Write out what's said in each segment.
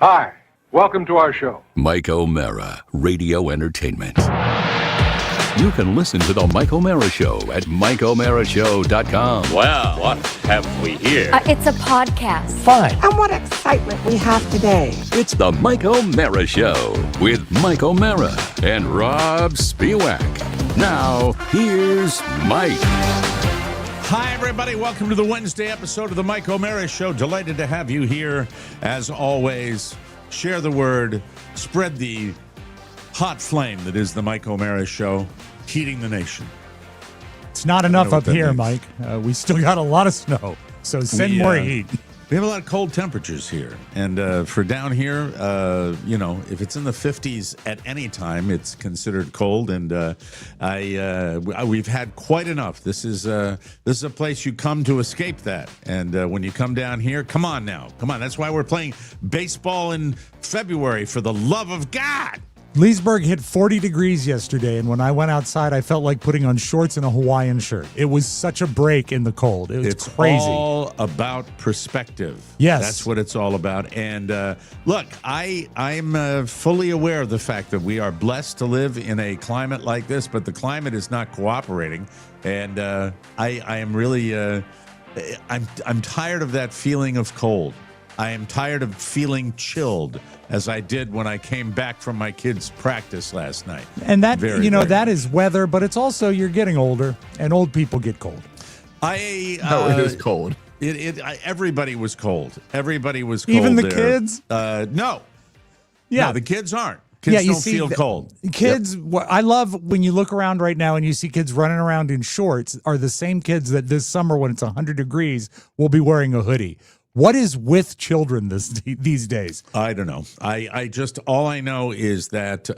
Hi, welcome to our show. Mike O'Mara, Radio Entertainment. You can listen to The Mike O'Mara Show at MikeO'MaraShow.com. Well, what have we here? It's a podcast. Fine. And what excitement we have today. It's The Mike O'Mara Show with Mike O'Mara and Rob Spiewak. Now, here's Mike. Hi, everybody. Welcome to the Wednesday episode of the Mike O'Mara Show. Delighted to have you here. As always, share the word, spread the hot flame that is the Mike O'Mara Show, heating the nation. It's not enough up here, Mike. We still got a lot of snow, so send more heat. We have a lot of cold temperatures here. And for down here, if it's in the 50s at any time, it's considered cold. And we've had quite enough. This is a place you come to escape that. And when you come down here, come on now. Come on. That's why we're playing baseball in February, for the love of God. Leesburg hit 40 degrees yesterday, and when I went outside, I felt like putting on shorts and a Hawaiian shirt. It was such a break in the cold. It's crazy. It's all about perspective. Yes. That's what it's all about. And look, I'm fully aware of the fact that we are blessed to live in a climate like this, but the climate is not cooperating. And I am really, I'm tired of that feeling of cold. I am tired of feeling chilled, as I did when I came back from my kids' practice last night. And that, that is weather, but it's also you're getting older, and old people get cold. It is cold. Everybody was cold. Everybody was cold. Even the there. kids? No. Yeah. No, the kids aren't. Kids don't feel cold. Kids, I love when you look around right now and you see kids running around in shorts are the same kids that this summer when it's 100 degrees will be wearing a hoodie. What is with children these days? I don't know. I just, all I know is that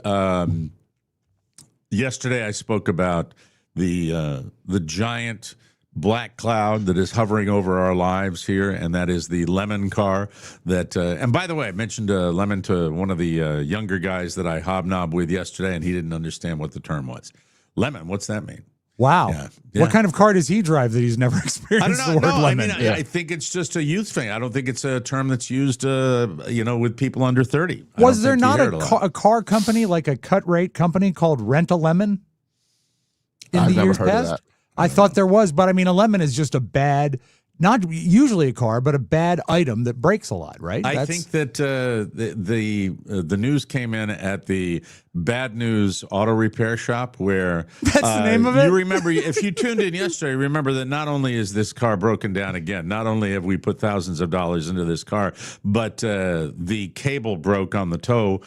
yesterday I spoke about the giant black cloud that is hovering over our lives here, and that is the Lemon car. That and by the way, I mentioned Lemon to one of the younger guys that I hobnobbed with yesterday, and he didn't understand what the term was. Lemon, what's that mean? Wow. Yeah. What kind of car does he drive that he's never experienced the word lemon? I think it's just a youth thing. I don't think it's a term that's used, with people under 30. Was there not a car company, like a cut rate company called Rent a Lemon in the years past? I thought there was, but I mean, a lemon is just a bad, not usually a car, but a bad item that breaks a lot, right? I think that the news came in at the Bad News Auto Repair Shop, where that's the name of it. You remember, if you tuned in yesterday, remember that not only is this car broken down again, not only have we put thousands of dollars into this car, but the cable broke on the tow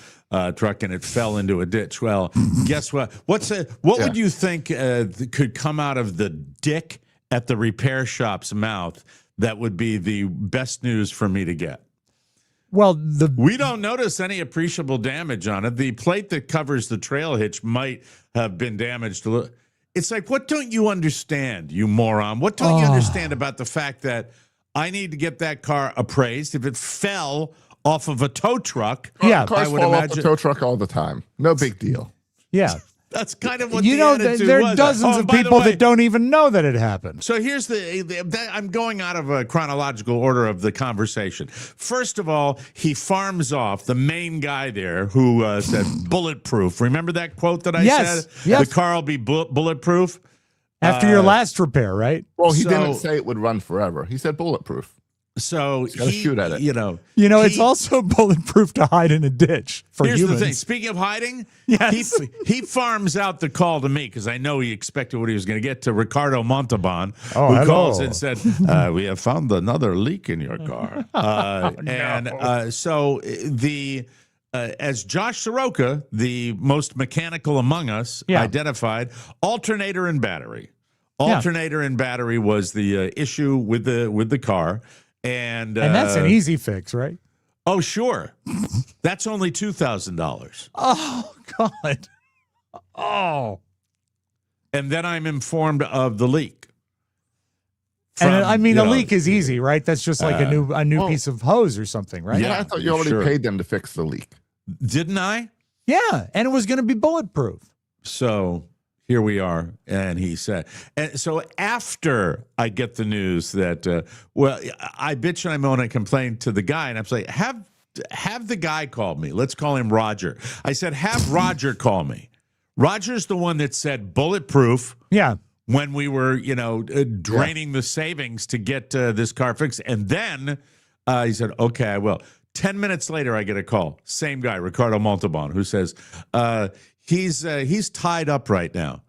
truck and it fell into a ditch. Well, guess what? What would you think could come out of the dick at the repair shop's mouth that would be the best news for me to get? Well, we don't notice any appreciable damage on it. The plate that covers the trail hitch might have been damaged a little. It's like, what don't you understand, you moron? What don't you understand about the fact that I need to get that car appraised? If it fell off of a tow truck, cars fall off the tow truck all the time. No big deal. Yeah. That's kind of what there are dozens of people that don't even know that it happened. So here's I'm going out of a chronological order of the conversation. First of all, he farms off the main guy there who said bulletproof. Remember that quote that I said? Yes. The car will be bulletproof? After your last repair, right? Well, he didn't say it would run forever. He said bulletproof. So he shoot at it. It's also bulletproof to hide in a ditch for here's humans. The thing. Speaking of hiding, yes. he farms out the call to me because I know he expected what he was going to get to Ricardo Montalban, who hello. calls and said, "We have found another leak in your car." So as Josh Soroka, the most mechanical among us, identified, alternator and battery. Alternator and battery was the issue with the car. And that's an easy fix, right? Oh, sure. That's only $2,000. Oh, God. Oh. And then I'm informed of the leak. A leak is easy, right? That's just like a new piece of hose or something, right? Yeah, I thought you already paid them to fix the leak. Didn't I? Yeah, and it was going to be bulletproof. So here we are, and he said, and so after I get the news that, I bitch and I moan and complain to the guy, and I'm saying, have have the guy call me. Let's call him Roger. I said, have Roger call me. Roger's the one that said Bulletproof. Yeah. When we were, draining the savings to get this car fixed. And then he said, okay, I will. 10 minutes later, I get a call. Same guy, Ricardo Montalban, who says, he's tied up right now.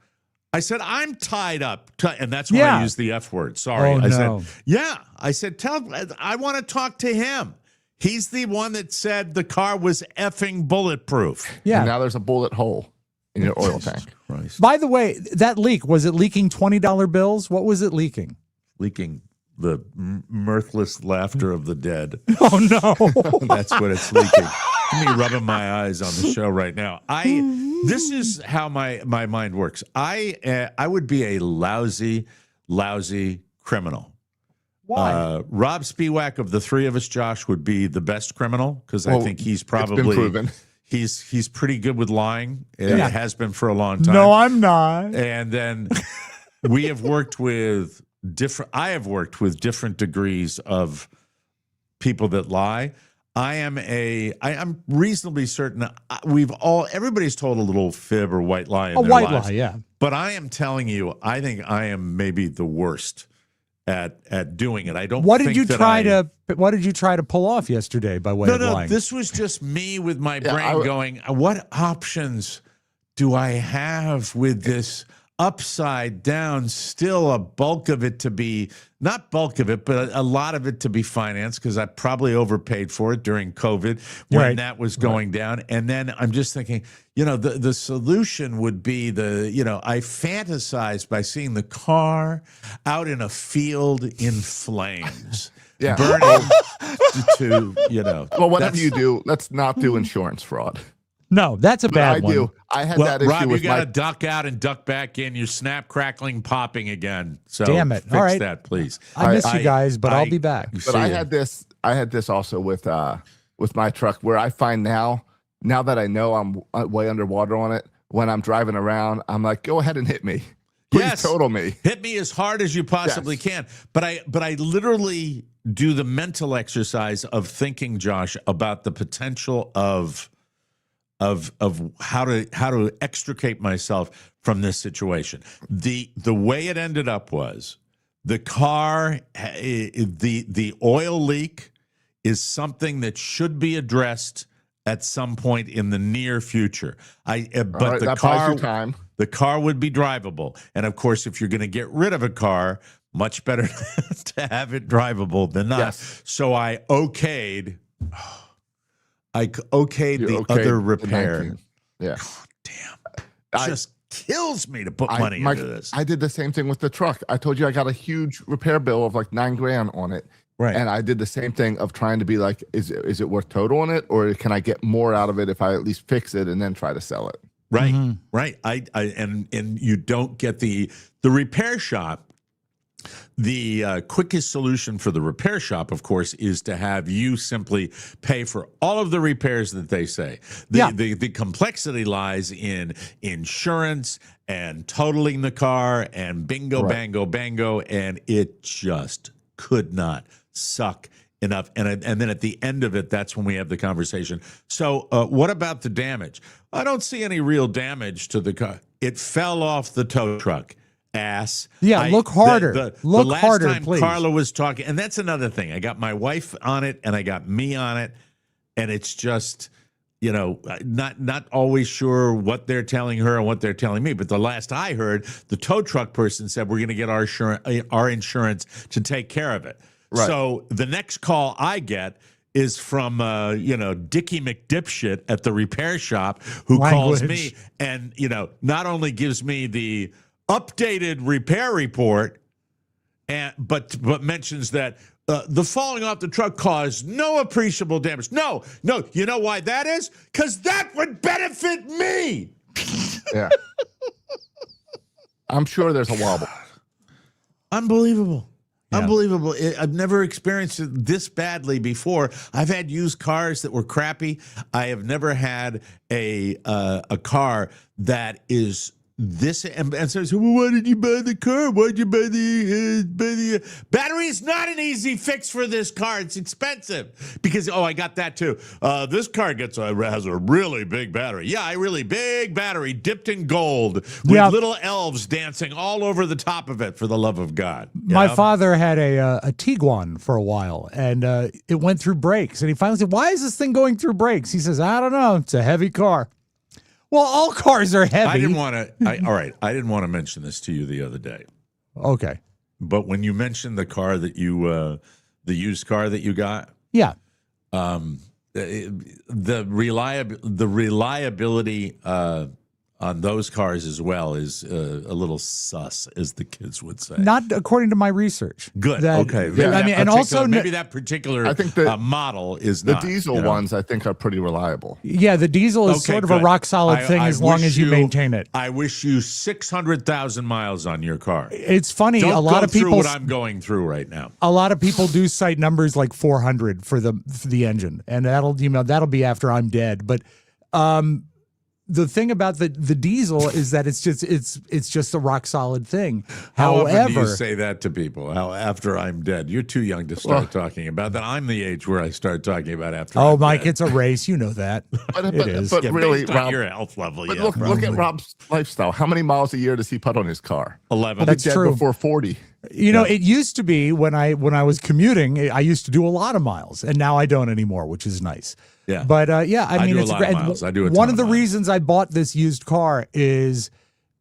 I said, I'm tied up. And that's when I used the F word. Sorry. I said, yeah. I said, I want to talk to him. He's the one that said the car was effing bulletproof. Yeah. And now there's a bullet hole in your oil tank. Christ. By the way, that leak, was it leaking $20 bills? What was it leaking? Leaking the mirthless laughter of the dead. Oh, no. That's what it's leaking. Me rubbing my eyes on the show right now. This is how my mind works. I would be a lousy criminal. Why? Rob Spiewak of the three of us, Josh, would be the best criminal because I think he's probably it's been proven. He's pretty good with lying. It has been for a long time. No, I'm not. And then we have worked with I have worked with different degrees of people that lie. I'm reasonably certain everybody's told a little fib or white lie in their white lives. lie, yeah. But I am telling you, I think I am maybe the worst at doing it. I don't. What did you try to pull off yesterday by way of lying? This was just me with my brain going, what options do I have with this upside down? Still a bulk of it to be, not bulk of it, but a lot of it to be financed because I probably overpaid for it during COVID when that was going down. And then I'm just thinking, the solution would be I fantasized by seeing the car out in a field in flames. Yeah. Burning Well, whatever you do, let's not do insurance fraud. No, that's a bad one. I had that issue Rob, with you got to duck out and duck back in. You're snap, crackling, popping again. So damn it. Fix All right. that, please. I miss you guys, but I'll be back. But I had this also with my truck where I find now that I know I'm way underwater on it, when I'm driving around, I'm like, go ahead and hit me. Please total me. Hit me as hard as you possibly can. But I literally do the mental exercise of thinking, Josh, about the potential of how to extricate myself from this situation. The way it ended up was the car, the oil leak is something that should be addressed at some point in the near future. But the car would be drivable, and of course, if you're going to get rid of a car, much better to have it drivable than not. Yes. So I okayed. The other repair. Yeah. God damn. Just kills me to put money into this. I did the same thing with the truck. I told you I got a huge repair bill of like $9,000 on it. Right. And I did the same thing of trying to be like, is it worth totaling it, or can I get more out of it if I at least fix it and then try to sell it? Right. Mm-hmm. Right. And you don't get the repair shop. The quickest solution for the repair shop, of course, is to have you simply pay for all of the repairs that they say. The complexity lies in insurance and totaling the car and bingo, bango, bango, and it just could not suck enough. And then at the end of it, that's when we have the conversation. So what about the damage? I don't see any real damage to the car. It fell off the tow truck. Ass. Yeah, look harder. Look the last harder, time please. Carla was talking, and that's another thing. I got my wife on it, and I got me on it, and it's just, not always sure what they're telling her and what they're telling me. But the last I heard, the tow truck person said we're going to get our insurance to take care of it. Right. So the next call I get is from Dickie McDipshit at the repair shop who calls me and not only gives me the updated repair report, but mentions that the falling off the truck caused no appreciable damage. No, you know why that is? Because that would benefit me. Yeah. I'm sure there's a wobble. Unbelievable. Yeah. Unbelievable. I've never experienced it this badly before. I've had used cars that were crappy. I have never had a car that is this and says, well, why did you buy the car? Why'd you buy the battery? Is not an easy fix for this car. It's expensive because I got that too. This car has a really big battery. Yeah, a really big battery dipped in gold with little elves dancing all over the top of it. For the love of God, my father had a Tiguan for a while, and it went through brakes. And he finally said, "Why is this thing going through brakes?" He says, "I don't know. It's a heavy car." Well, all cars are heavy. I didn't want to mention this to you the other day. Okay. But when you mentioned the car that the used car that you got, the reliability on those cars as well is a little sus, as the kids would say. Not according to my research. Good. Okay. Yeah. I mean, and also maybe that particular I think model is the not. diesel ones. I think are pretty reliable. Yeah, the diesel is sort of a rock solid thing as long as you maintain it. I wish you 600,000 miles on your car. It's funny. Don't a lot go of people through what I'm going through right now. A lot of people do cite numbers like 400 for the engine, and that'll be after I'm dead. But the thing about the diesel is that it's just a rock solid thing. How However, often do you say that to people? How after I'm dead? You're too young to start talking about that. I'm the age where I start talking about after. Oh, I'm Mike, dead. it's a race. You know that. But it is. But really, based on your health level. But Yeah, look at Rob's lifestyle. How many miles a year does he put on his car? 11. That's Dead true. before 40. You know, it used to be when I was commuting, I used to do a lot of miles, and now I don't anymore, which is nice. Yeah. But I mean, do a it's lot of miles. I do a one ton of the of miles. reasons I bought this used car is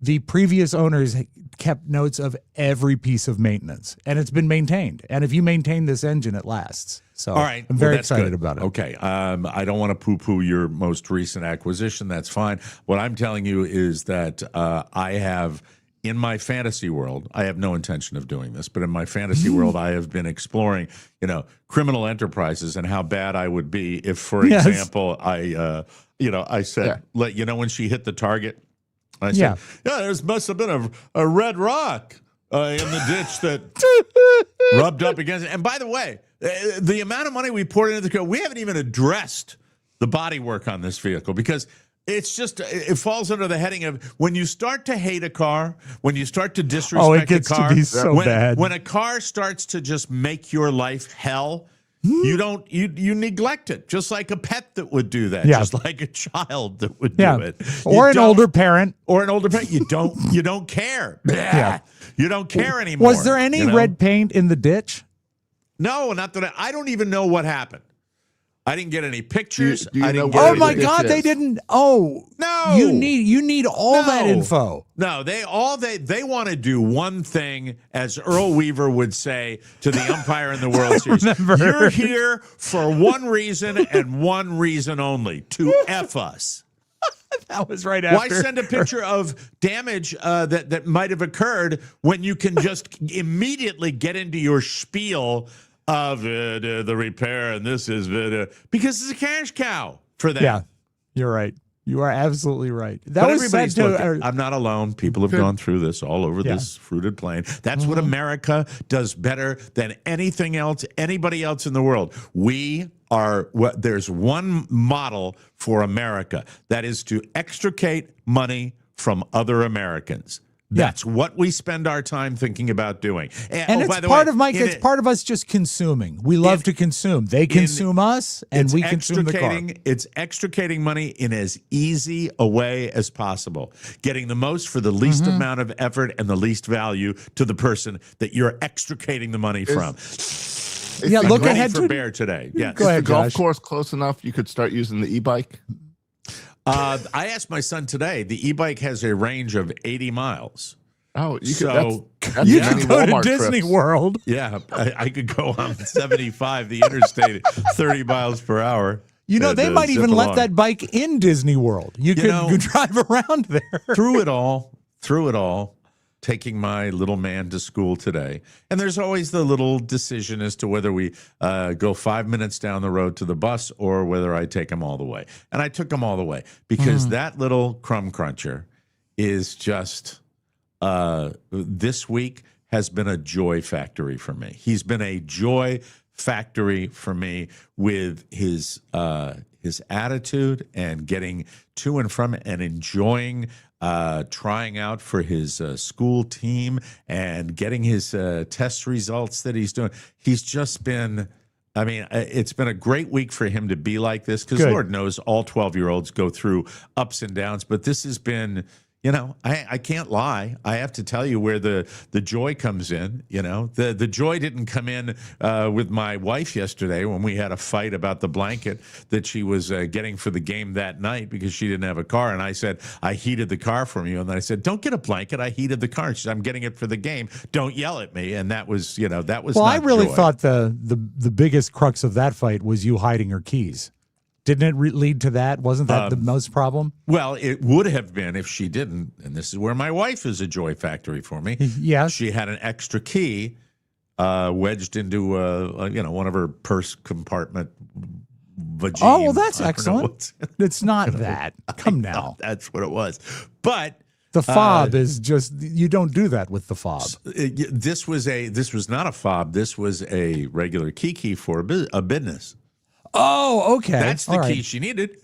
the previous owners kept notes of every piece of maintenance, and it's been maintained. And if you maintain this engine, it lasts. So All right. I'm very that's excited good. about it. Okay. I don't want to poo-poo your most recent acquisition. That's fine. What I'm telling you is that I have, in my fantasy world, I have no intention of doing this, but in my fantasy world, I have been exploring, criminal enterprises and how bad I would be if, for example, I said, when she hit the target, I said, there must have been a red rock in the ditch that rubbed up against it. And by the way, the amount of money we poured into the car, we haven't even addressed the body work on this vehicle because it falls under the heading of when you start to hate a car, when you start to disrespect it gets a car, to be so bad. When a car starts to just make your life hell, you neglect it, just like a pet that would do that, just like a child that would do it, or an older parent, You don't care. You don't care anymore. Was there any red paint in the ditch? No, not that I don't even know what happened. I didn't get any pictures. Do you I know didn't where get Oh my ditch God, is? they didn't. Oh No. you need all that info. No, they want to do one thing, as Earl Weaver would say to the umpire in the World Series. You're here for one reason and one reason only: to F us. That was right after. Why send a picture of damage that might have occurred when you can just immediately get into your spiel of the repair, and this is because it's a cash cow for them. Yeah, you're right. You are absolutely right. That But was everybody's said looking. to. I'm not alone. People have gone through this all over this fruited plain. That's what America does better than anything else, anybody else in the world. There's one model for America, that is to extricate money from other Americans. That's what we spend our time thinking about doing. And it's by the part way, of Mike. It's part of us just consuming. We love to consume. They consume us, and we consume the car. It's extricating money in as easy a way as possible, getting the most for the least amount of effort and the least value to the person that you're extricating the money from. Look ready ahead for to Bear today. Yes. Go ahead, Is the golf Josh. course close enough you could start using the e-bike? I asked my son today. The e-bike has a range of 80 miles. Oh, you could. So that's You many could go to Walmart Disney trips. World. yeah, I could go on 75, the interstate, 30 miles per hour. You know, and, they might zip even let along. that bike in Disney World. You could know- drive around there. Through it all, taking my little man to school today. And there's always the little decision as to whether we go 5 minutes down the road to the bus or whether I take him all the way. And I took him all the way because that little crumb cruncher is just, this week has been a joy factory for me. He's been a joy factory for me with his attitude and getting to and from and enjoying trying out for his school team and getting his test results that he's doing. He's just been, I mean, it's been a great week for him to be like this because Lord knows all 12-year-olds go through ups and downs, but this has been, you know, I can't lie. I have to tell you where the joy comes in. You know, the joy didn't come in with my wife yesterday when we had a fight about the blanket that she was getting for the game that night because she didn't have a car. And I said, I heated the car from you. And then I said, don't get a blanket. I heated the car. And she said, I'm getting it for the game. Don't yell at me. And that was, you know, that was. Well, not I really joy. thought the biggest crux of that fight was you hiding her keys. Didn't it lead to that? Wasn't that the most problem? Well, it would have been if she didn't. And this is where my wife is a joy factory for me. Yes. She had an extra key wedged into one of her purse compartment vagine. Oh, well, that's excellent. It's not that. Come now. That's what it was. But the fob is just, you don't do that with the fob. This was not a fob. This was a regular key for a business. Oh, okay. That's the key she needed.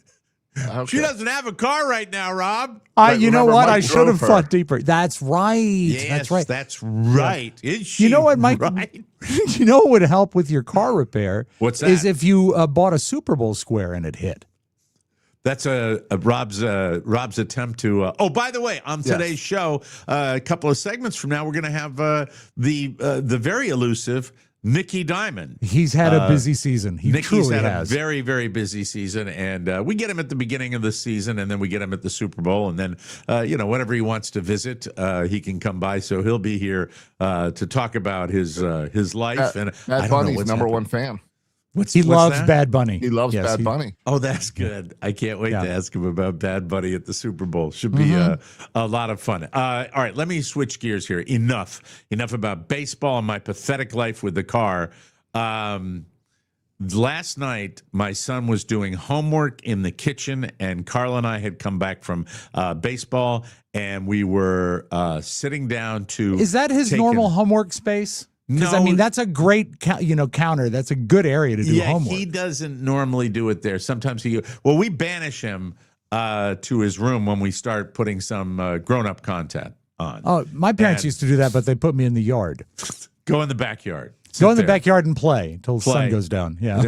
Okay. She doesn't have a car right now, Rob. You know what? I should have thought deeper. That's right. Yes, that's right. That's right. Is she you know what, Mike? Right? You know what would help with your car repair? What's that? Is if you bought a Super Bowl square and it hit. That's Rob's attempt to. Oh, by the way, on today's show, a couple of segments from now, we're going to have the very elusive Nikky Diamond. He's had a busy season. He truly had has. A very, very busy season, and we get him at the beginning of the season, and then we get him at the Super Bowl, and then whenever he wants to visit, he can come by. So he'll be here to talk about his life. And Bad Bunny's number one fan. He loves that? Bad Bunny. He loves Bad Bunny. Oh, that's good. I can't wait to ask him about Bad Bunny at the Super Bowl. Should be a lot of fun. All right, let me switch gears here. Enough about baseball and my pathetic life with the car. Last night, my son was doing homework in the kitchen, and Carla and I had come back from baseball, and we were sitting down to. Is that his normal homework space? Because, I mean, that's a great, counter. That's a good area to do homework. He doesn't normally do it there. Sometimes we banish him to his room when we start putting some grown-up content on. Oh, my parents used to do that, but they put me in the yard. Go in the backyard. Go in the backyard and play until the sun goes down. Yeah.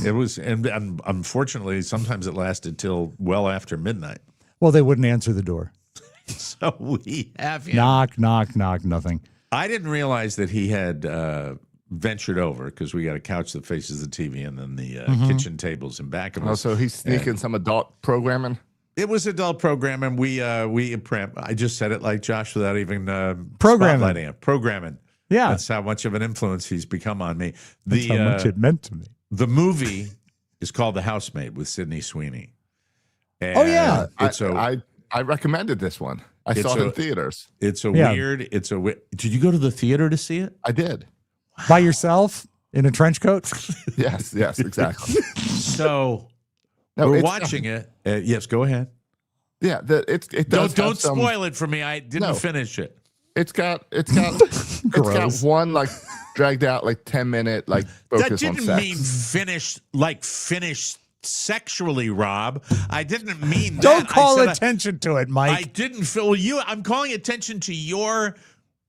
It was, and unfortunately, sometimes it lasted till well after midnight. Well, they wouldn't answer the door. So we have him. Knock, knock, knock, nothing. I didn't realize that he had ventured over because we got a couch that faces the TV and then the kitchen tables in back of us. Oh, so he's sneaking some adult programming? It was adult programming. I just said it like Josh without even programming. Spotlighting it. Programming. Yeah. That's how much of an influence he's become on me. That's how much it meant to me. The movie is called The Housemaid with Sydney Sweeney. And oh, yeah. I recommended this one. I saw it in theaters. It's weird. Did you go to the theater to see it? I did. By yourself in a trench coat? Yes, exactly. So we're watching it. Yes, go ahead. Yeah, it does. Don't spoil it for me. I didn't finish it. It's got one like dragged out like 10-minute like focus that on didn't sex. mean finished sexually, Rob. I didn't mean that. Don't call attention to it, Mike. I didn't feel you. I'm calling attention to your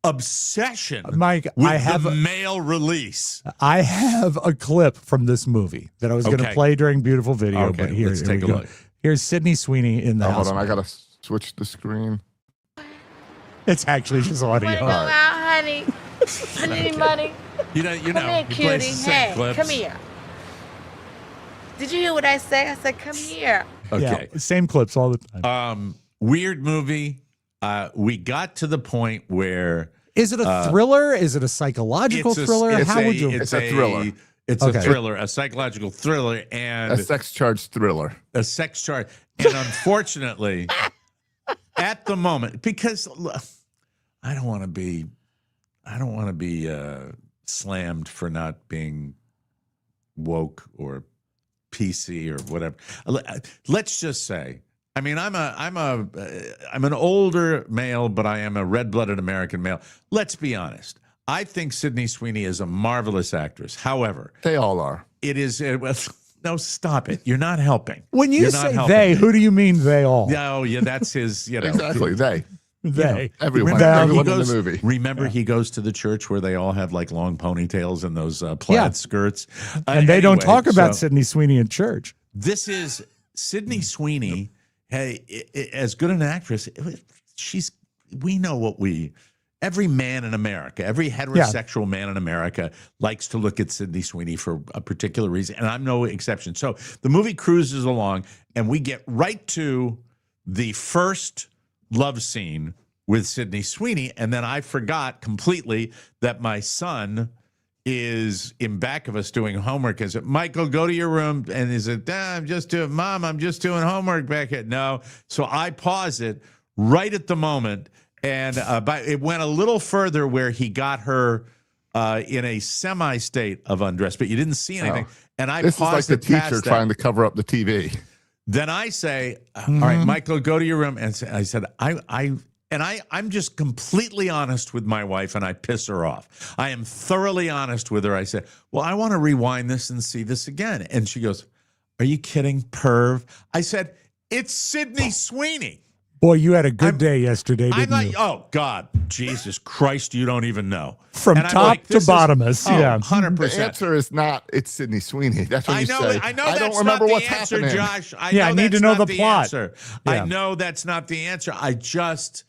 obsession, Mike. with I have the male release. I have a clip from this movie that I was going to play during Beautiful Video. Okay, but here, let's take a look. Here's Sydney Sweeney in the house. Hold on, I gotta switch the screen. It's actually just audio. Wanna go out, honey? I need money. You Come here, cutie. Hey, come here. Did you hear what I said? I said, come here. Okay. Yeah, same clips all the time. Weird movie. We got to the point where is it a thriller? Is it a psychological thriller? How would you? It's a thriller. It's a thriller, a psychological thriller, and a sex charge thriller. A sex charge, and unfortunately, at the moment, because I don't want to be slammed for not being woke or PC or whatever. Let's just say, I mean, I'm an older male, but I am a red-blooded American male. Let's be honest. I think Sydney Sweeney is a marvelous actress. However, they all are. It is No, stop it. You're not helping. When you You're not say helping they, me. who do you mean they all? Oh, yeah, that's his, Exactly. They. They. Everyone. Remember, Everyone he in goes, the movie. remember he goes to the church where they all have like long ponytails and those plaid skirts. And they don't Anyway, talk about so Sydney Sweeney in church. This is Sydney Sweeney. Hey, as good an actress, we know every man in America, every heterosexual man in America likes to look at Sydney Sweeney for a particular reason, and I'm no exception. So the movie cruises along, and we get right to the first love scene with Sydney Sweeney, and then I forgot completely that my son is in back of us doing homework. Is it, Michael, go to your room? And is it, I'm just doing homework back here. No. So I pause it right at the moment. And but it went a little further where he got her in a semi-state of undress, but you didn't see anything. And I This is paused like the it past teacher that. trying to cover up the TV. Then I say, all right, Michael, go to your room. And I said, I'm just completely honest with my wife, and I piss her off. I am thoroughly honest with her. I said, well, I want to rewind this and see this again. And she goes, are you kidding, perv? I said, it's Sydney Sweeney. Boy, you had a good day yesterday, I'm didn't like, you? oh, God, Jesus Christ, you don't even know. From And I'm top like, to this is- bottomest, yeah. 100%. The answer is not, it's Sydney Sweeney. That's what I you know. say. I know. I That's don't remember not what's the answer, happening. Josh. I Yeah, I need to that's know not the plot. Answer. Yeah. I know that's not the answer. I just,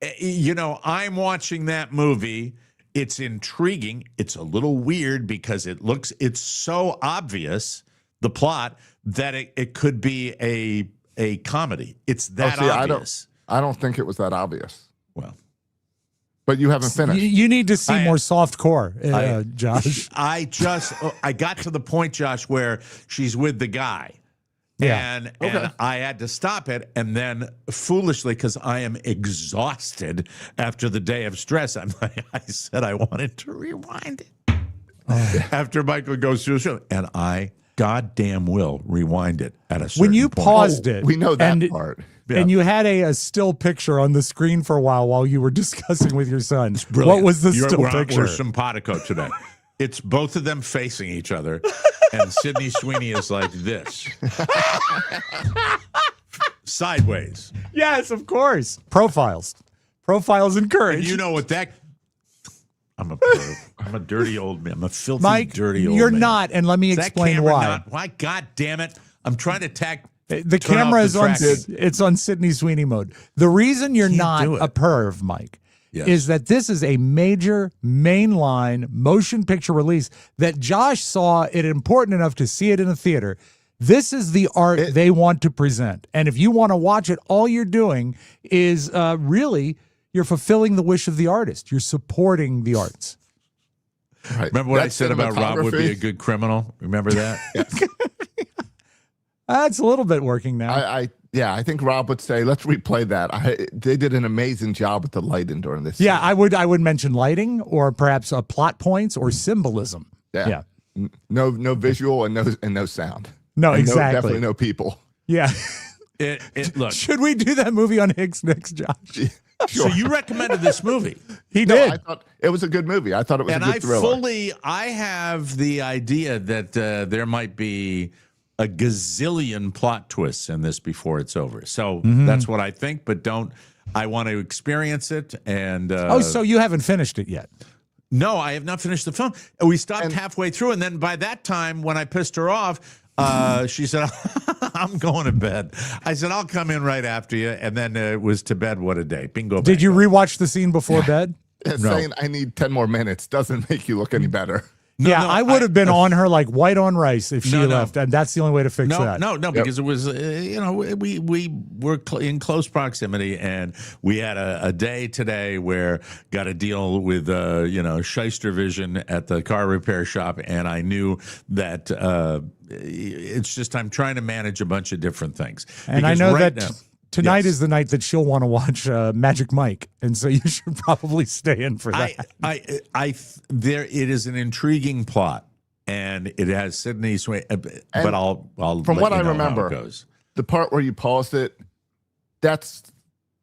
I'm watching that movie. It's intriguing. It's a little weird because it's so obvious, the plot, that it could be a comedy. It's that obvious. I don't think it was that obvious. Well, but you haven't finished. You need to see more soft core, Josh. I got to the point, Josh, where she's with the guy. Yeah. And I had to stop it. And then foolishly, because I am exhausted after the day of stress, I said I wanted to rewind it. After Michael goes through the show. And I goddamn will rewind it at a certain When you point. paused it, we know that part. And you had a still picture on the screen for a while you were discussing with your son. Brilliant. What was the still we're picture? We're simpatico today. It's both of them facing each other, and Sydney Sweeney is like this, sideways. Yes, of course. Profiles encouraged. And you know what that? I'm a perv. I'm a dirty old man. I'm a filthy, Mike, dirty old you're man. not, and let me Is that explain camera why. not- why? God damn it! I'm trying to tack. The turn camera off is the on. tracking. It's on Sydney Sweeney mode. The reason you're Can't not do it. a perv, Mike, Yes. is that this is a major mainline motion picture release that Josh saw it important enough to see it in a theater. This is the art they want to present, and if you want to watch it, all you're doing is really you're fulfilling the wish of the artist. You're supporting the arts. Right. Remember what I That said about Rob would be a cinematography, good criminal? Remember that? That's a little bit working now. I think Rob would say, let's replay that. They did an amazing job with the lighting during this. Yeah, scene. I would mention lighting or perhaps plot points or symbolism. Yeah. No visual and no sound. No, And exactly. definitely no people. Yeah. Look. Should we do that movie on Hicks next, Josh? So you recommended this movie. He No, did. I thought it was a good movie. I thought it was And a good thriller. I have the idea that there might be a gazillion plot twists in this before it's over. So that's what I think, but I want to experience it. And So you haven't finished it yet. no, I have not finished the film. We stopped halfway through, and then by that time, when I pissed her off, she said, I'm going to bed. I said, I'll come in right after you. And then it was to bed. What a day. Bingo. Did you bango. rewatch the scene before bed? Saying I need 10 more minutes doesn't make you look any better. Yeah, I would have been on her like white on rice if she No. left, and that's the only way to fix that. No, because it was, we were in close proximity, and we had a day today where got to deal with, shyster vision at the car repair shop, and I knew that it's just I'm trying to manage a bunch of different things. And I Because know right that now- tonight Yes. is the night that she'll want to watch Magic Mike, and so you should probably stay in for that. It is an intriguing plot, and it has Sydney Sweeney. But I'll From let what you I know how remember, it goes. the part where you paused it, that's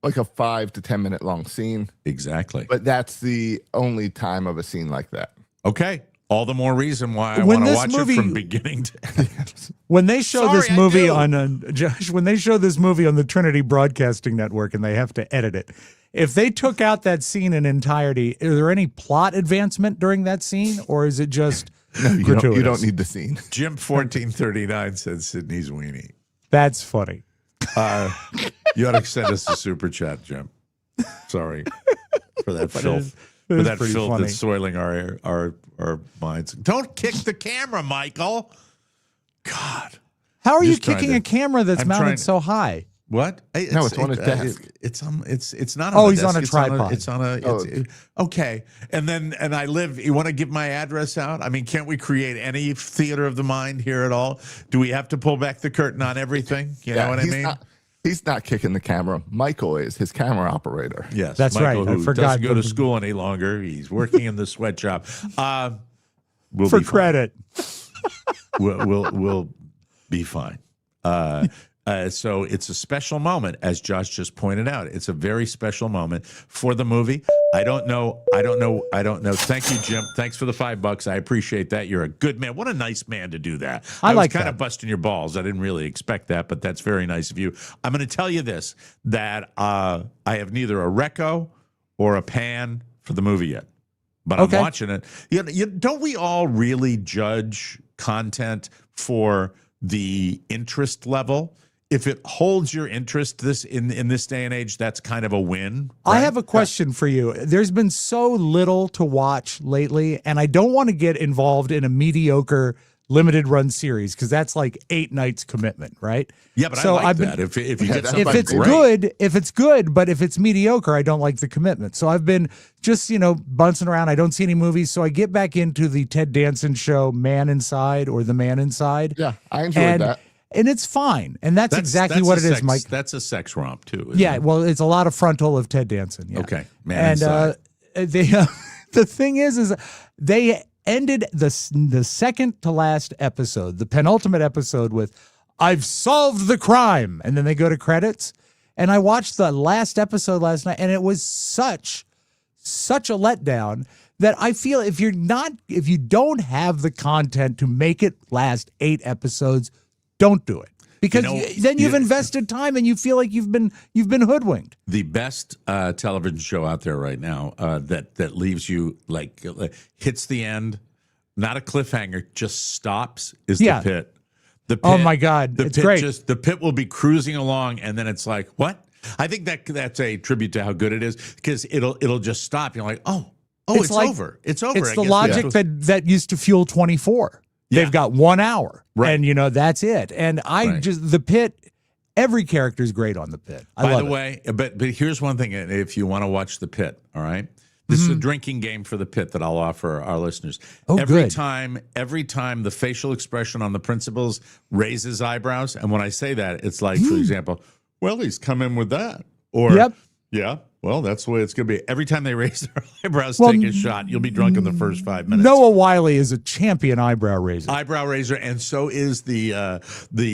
like a 5 to 10 minute long scene. Exactly. But that's the only time of a scene like that. Okay. All the more reason why I When want to this watch movie- it from beginning to end. When they show Sorry, this I movie do. on Josh, when they show this movie on the Trinity Broadcasting Network and they have to edit it, if they took out that scene in entirety, is there any plot advancement during that scene, or is it just gratuitous? You don't need the scene. Jim 1439 said Sydney's weenie. That's funny. You ought to send us a super chat, Jim. Sorry for that filth. It For is that pretty filth funny. that's soiling our minds. Don't kick the camera, Michael. God. How are you Just trying kicking to- a camera that's I'm mounted trying- so high? What? No, it's on his desk. It's not. Oh, on he's desk. on a tripod. It's on a. Okay, and I live. You want to give my address out? I mean, can't we create any theater of the mind here at all? Do we have to pull back the curtain on everything? You know what I mean? He's not kicking the camera. Michael is his camera operator. Yes, That's Michael, right. I Who forgot doesn't go to the- school any longer. He's working in the sweatshop. We'll For be fine. credit. We'll be fine. So it's a special moment, as Josh just pointed out. It's a very special moment for the movie. I don't know. Thank you, Jim. Thanks for the $5. I appreciate that. You're a good man. What a nice man to do that. I like was kind that. of busting your balls. I didn't really expect that, but that's very nice of you. I'm going to tell you this, that I have neither a reco or a pan for the movie yet, but Okay. I'm watching it. Don't we all really judge content for the interest level? If it holds your interest in this day and age, that's kind of a win. I right? have a question for you. There's been so little to watch lately, and I don't want to get involved in a mediocre limited run series because that's like 8 nights commitment, right? Yeah, but So I like I've been- that. If you get that's something If it's great. good, but if it's mediocre, I don't like the commitment. So I've been just, bouncing around. I don't see any movies. So I get back into the Ted Danson show, Man Inside or The Man Inside. Yeah, I enjoyed that. And it's fine. And that's exactly what it is, Mike. That's a sex romp too. isn't Yeah, it? well, it's a lot of frontal of Ted Danson. Yeah. Okay, Man And Inside. the thing is they ended the second to last episode, the penultimate episode, with "I've solved the crime," and then they go to credits. And I watched the last episode last night, and it was such a letdown that I feel if you don't have the content to make it last 8 episodes, don't do it. Because then you've invested time and you feel like you've been hoodwinked. The best television show out there right now that leaves you like hits the end, not a cliffhanger, just stops is Yeah. The Pit. The Pit. Oh my God, The it's Pit great. The Pit will be cruising along, and then it's like, what? I think that's a tribute to how good it is because it'll just stop. You're like, it's like- over. It's over. It's I the guess logic that's that used to fuel 24. Yeah. They've got 1 hour, Right. and that's it. And Right. The Pit. Every character is great on the Pit. I By love the it. way, but here's one thing: if you want to watch the Pit, all right, this is a drinking game for the Pit that I'll offer our listeners. Oh, every good. time the facial expression on the principals raises eyebrows, and when I say that, it's like, for example, well, he's come in with that, or Yep. yeah, well, that's the way it's going to be. Every time they raise their eyebrows, Well, take a shot. You'll be drunk in the first 5 minutes. Noah Wiley is a champion eyebrow raiser. Eyebrow raiser, and so is the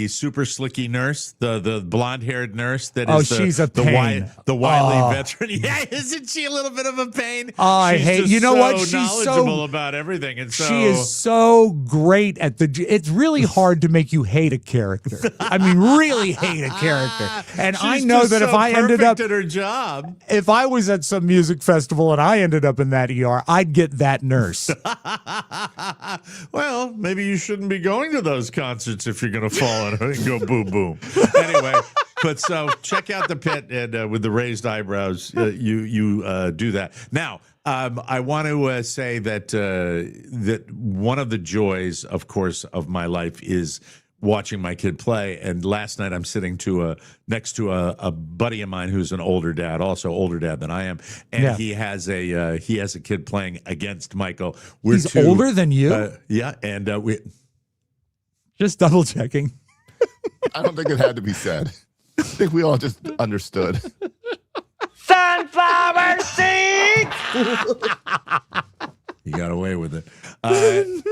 super slicky nurse, the blonde haired nurse that is she's a pain. the wily Oh. veteran. Yeah, isn't she a little bit of a pain? Oh, I She's hate- just you know so what? She's knowledgeable about everything, and so She is so great at it's really hard to make you hate a character. I mean, really hate a character. And I she's know just that if so I ended up, perfect at her job. if I was at some music festival and I ended up in that ER, I'd get that nurse. Well, maybe you shouldn't be going to those concerts if you're going to fall on it and go boom boom. Anyway, but so check out the Pit, and with the raised eyebrows, you do that. Now, I want to say that that one of the joys, of course, of my life is watching my kid play. And last night I'm sitting next to a buddy of mine who's an older dad, also older dad than I am, and Yeah. he has a kid playing against Michael. He's older than you? Yeah, and we. Just double checking. I don't think it had to be said. I think we all just understood. Sunflower seeds. You got away with it.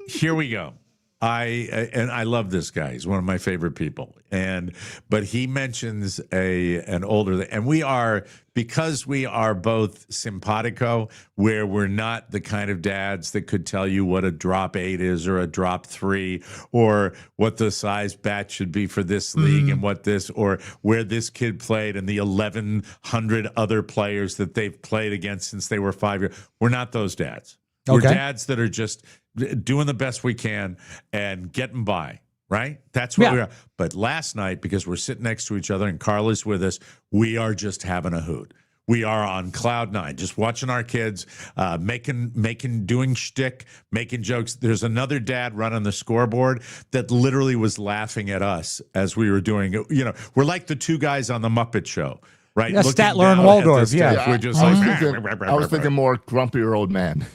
Here we go. And I love this guy. He's one of my favorite people. But he mentions an older, and because we are both simpatico, where we're not the kind of dads that could tell you what a drop 8 is or a drop 3 or what the size bat should be for this league and or where this kid played and the 1,100 other players that they've played against since they were 5 years. We're not those dads. We're dads that are just doing the best we can and getting by, right? That's what we are. But last night, because we're sitting next to each other and Carla's with us, we are just having a hoot. We are on cloud 9, just watching our kids, doing shtick, making jokes. There's another dad running the scoreboard that literally was laughing at us as we were doing it. You know, we're like the two guys on the Muppet Show. Right, yeah, Statler and Waldorf. We're just I was thinking more grumpier old man.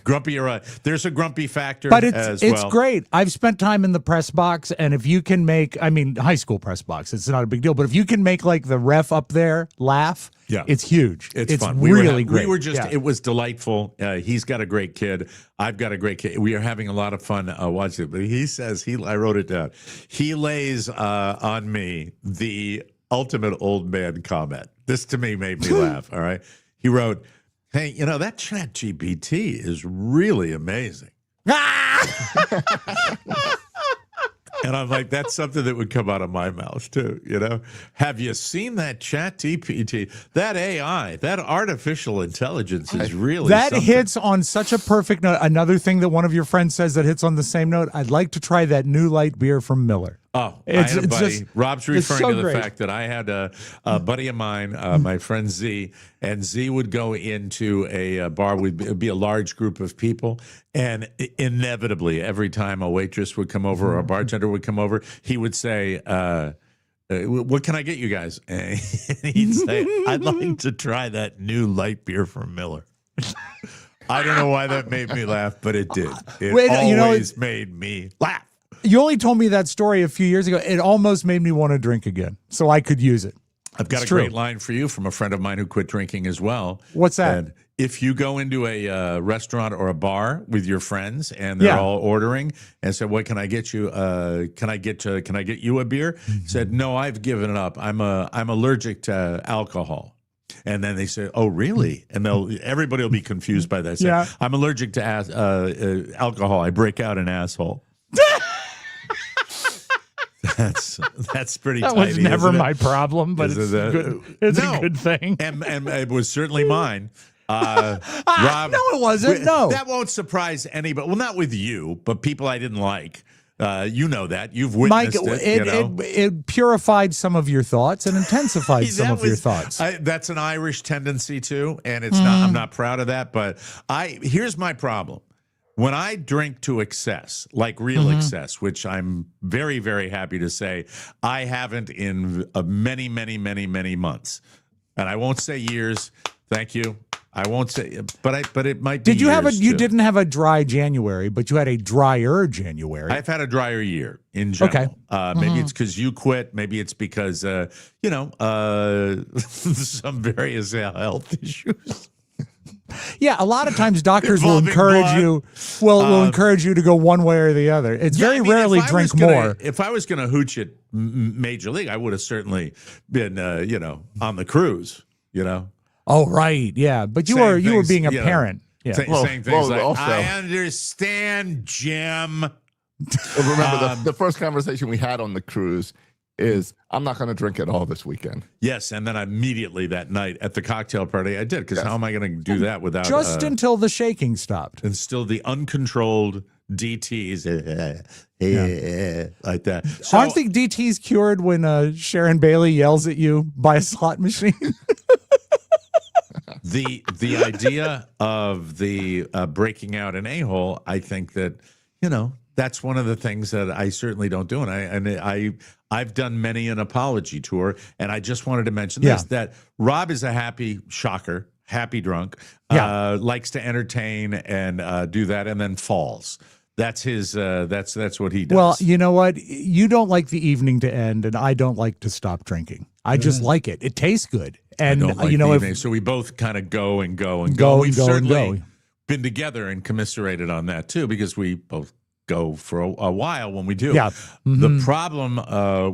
There's a grumpy factor, but it's great. I've spent time in the press box, and if you can make, high school press box, it's not a big deal. But if you can make like the ref up there laugh, it's huge. It's fun. Really great. We were just. It was delightful. He's got a great kid. I've got a great kid. We are having a lot of fun watching it. But he says I wrote it down. He lays on me the ultimate old man comment. This to me made me laugh. All right. He wrote, "Hey, that Chat GPT is really amazing." And I'm like, that's something that would come out of my mouth too. Have you seen that Chat GPT? That AI, that artificial intelligence is really something. Hits on such a perfect note. Another thing that one of your friends says that hits on the same note. I'd like to try that new light beer from Miller. Oh, I had a buddy. Rob's referring to the fact that I had a buddy of mine, my friend Z, and Z would go into a bar. It'd be a large group of people, and inevitably, every time a waitress would come over or a bartender would come over, he would say, "What can I get you guys?" And he'd say, "I'd like to try that new light beer from Miller." I don't know why that made me laugh, but it did. It always made me laugh. You only told me that story a few years ago. It almost made me want to drink again, so I could use it. I've got a great line for you from a friend of mine who quit drinking as well. What's that? And if you go into a restaurant or a bar with your friends and they're all ordering and said, "What can I get you? Can I get you a beer?" Said, "No, I've given it up. I'm allergic to alcohol." And then they say, "Oh, really?" And everybody will be confused by that. Say, "I'm allergic to alcohol. I break out an asshole." That's pretty that tidy, was never my problem, but it's a good thing. And it was certainly mine. Rob, no, it wasn't. No. That won't surprise anybody. Well, not with you, but people I didn't like. You know that. You've witnessed it purified some of your thoughts and intensified some of your thoughts. That's an Irish tendency too, and it's not. I'm not proud of that, but here's my problem. When I drink to excess, like real excess, which I'm very, very happy to say I haven't in many, many, many, many months, and I won't say years. Thank you. I won't say, but it might be. You didn't have a dry January, but you had a drier January. I've had a drier year in general. Okay. Maybe it's because you quit. Maybe it's because some various health issues. Yeah, a lot of times doctors will encourage you. Will encourage you to go one way or the other. It's very rarely drink more. If I was going to hooch it major league, I would have certainly been on the cruise. Oh right, yeah. But you were being a parent. Yeah, saying things like, also, "I understand, Jim." Remember the first conversation we had on the cruise is, "I'm not going to drink at all this weekend." Yes, and then immediately that night at the cocktail party, I did, because how am I going to do that without just until the shaking stopped and still the uncontrolled DTs like that. So, aren't the DTs cured when Sharon Bailey yells at you by a slot machine? The idea of the breaking out an a-hole, I think that that's one of the things that I certainly don't do, and I've done many an apology tour, and I just wanted to mention this, that Rob is a happy drunk, likes to entertain and do that, and then falls. That's his. That's what he does. Well, you know what? You don't like the evening to end, and I don't like to stop drinking. I just like it. It tastes good, and I don't like so we both kind of go and go and go. We've certainly been together and commiserated on that too, because we both go for a while when we do. Yeah. The problem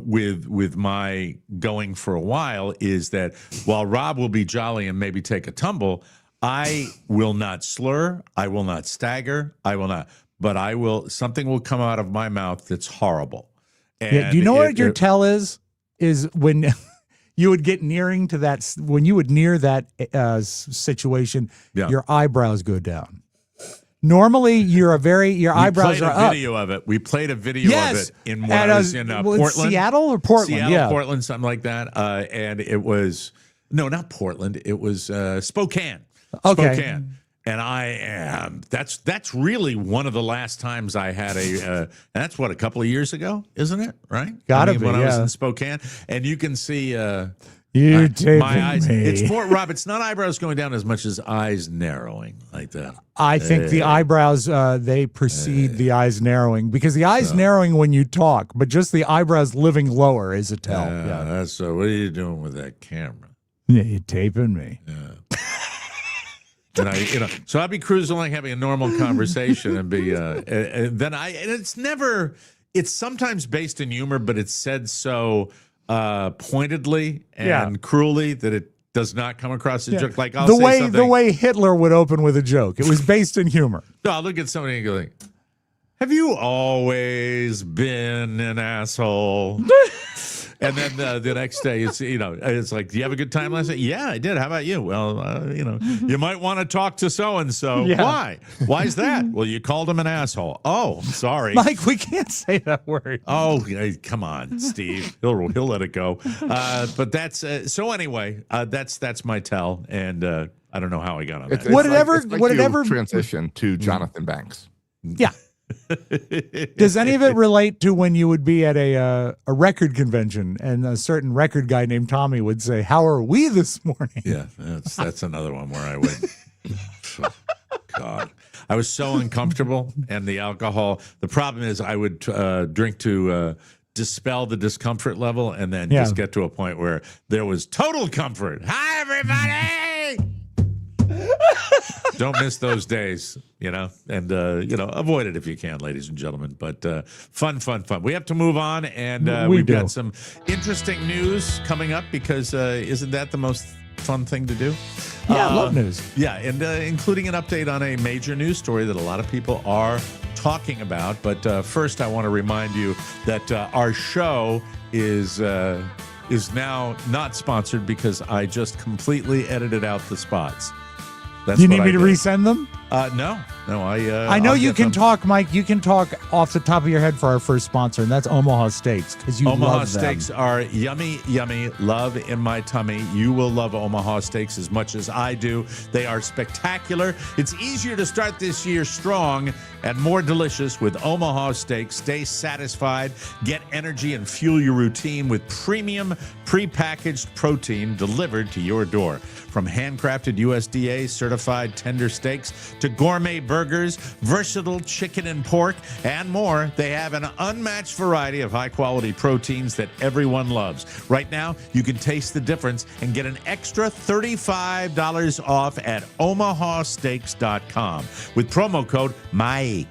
with my going for a while is that while Rob will be jolly and maybe take a tumble, I will not slur, I will not stagger, I will not, but I will, something will come out of my mouth that's horrible. And do you know what your tell is? Is when you would get nearing to that, when you would near that situation, your eyebrows go down. Normally, your eyebrows are up. We played a video of it in when I was in Portland. Seattle or Portland? Portland, something like that. And it was, no, not Portland. It was Spokane. Okay. Spokane. And that's really one of the last times I had that's what, a couple of years ago, isn't it? Right? Gotta be, when I was in Spokane. And you can see my eyes. Me. It's more, Rob, it's not eyebrows going down as much as eyes narrowing like that. I think the eyebrows, they precede the eyes narrowing, because the eyes narrowing when you talk, but just the eyebrows living lower is a tell. That's what are you doing with that camera? Yeah, you're taping me. Yeah. And so I'll be cruising along having a normal conversation and be, and it's sometimes based in humor, but it's said so pointedly and cruelly that it does not come across as a joke. Like I'll say something. The way Hitler would open with a joke. It was based in humor. No, I'll look at somebody and go like, have you always been an asshole? And then the next day, it's like, do you have a good time last night? Yeah, I did. How about you? Well, you might want to talk to so-and-so. Yeah. Why? Why is that? Well, you called him an asshole. Oh, sorry. Mike, we can't say that word. Oh, come on, Steve. He'll let it go. But that's so anyway, that's my tell. And I don't know how I got on that. Whatever transition to Jonathan Banks. Yeah. Does any of it relate to when you would be at a record convention and a certain record guy named Tommy would say, "How are we this morning?" Yeah, that's another one where I would. God, I was so uncomfortable, and the alcohol. The problem is, I would drink to dispel the discomfort level, and then just get to a point where there was total comfort. Hi, everybody. Don't miss those days, and avoid it if you can, ladies and gentlemen. But fun. We have to move on, and we've got some interesting news coming up, because isn't that the most fun thing to do? Yeah, I love news. Yeah, and including an update on a major news story that a lot of people are talking about. But first, I want to remind you that our show is now not sponsored, because I just completely edited out the spots. That's you need me to resend them? No. I know you can talk, Mike. You can talk off the top of your head for our first sponsor, and that's Omaha Steaks, because you Omaha love them. Steaks are yummy, yummy. Love in my tummy. You will love Omaha Steaks as much as I do. They are spectacular. It's easier to start this year strong and more delicious with Omaha Steaks. Stay satisfied, get energy, and fuel your routine with premium prepackaged protein delivered to your door. From handcrafted USDA certified tender steaks to gourmet burgers, versatile chicken and pork, and more, they have an unmatched variety of high-quality proteins that everyone loves. Right now, you can taste the difference and get an extra $35 off at omahasteaks.com with promo code MIKE.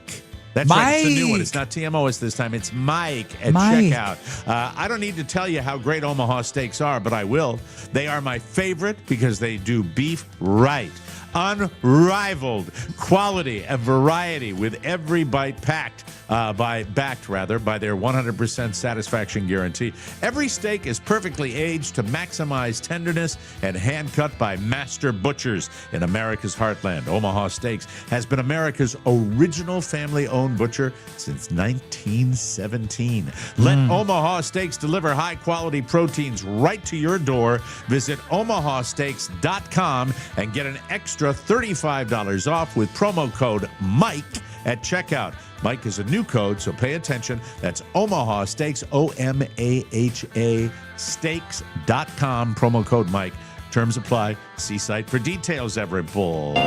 That's right. It's a new one. It's not TMOS this time. It's Mike at checkout. I don't need to tell you how great Omaha Steaks are, but I will. They are my favorite because they do beef right. Unrivaled quality and variety, with every bite backed by their 100% satisfaction guarantee. Every steak is perfectly aged to maximize tenderness and hand cut by master butchers in America's heartland. Omaha Steaks has been America's original family-owned butcher since 1917. Let Omaha Steaks deliver high-quality proteins right to your door. Visit omahasteaks.com and get an extra $35 off with promo code MIKE at checkout. Mike is a new code, so pay attention. That's Omaha Steaks, OMAHA steaks.com, promo code Mike. Terms apply. See site for details, everybody.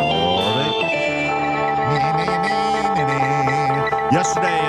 Yesterday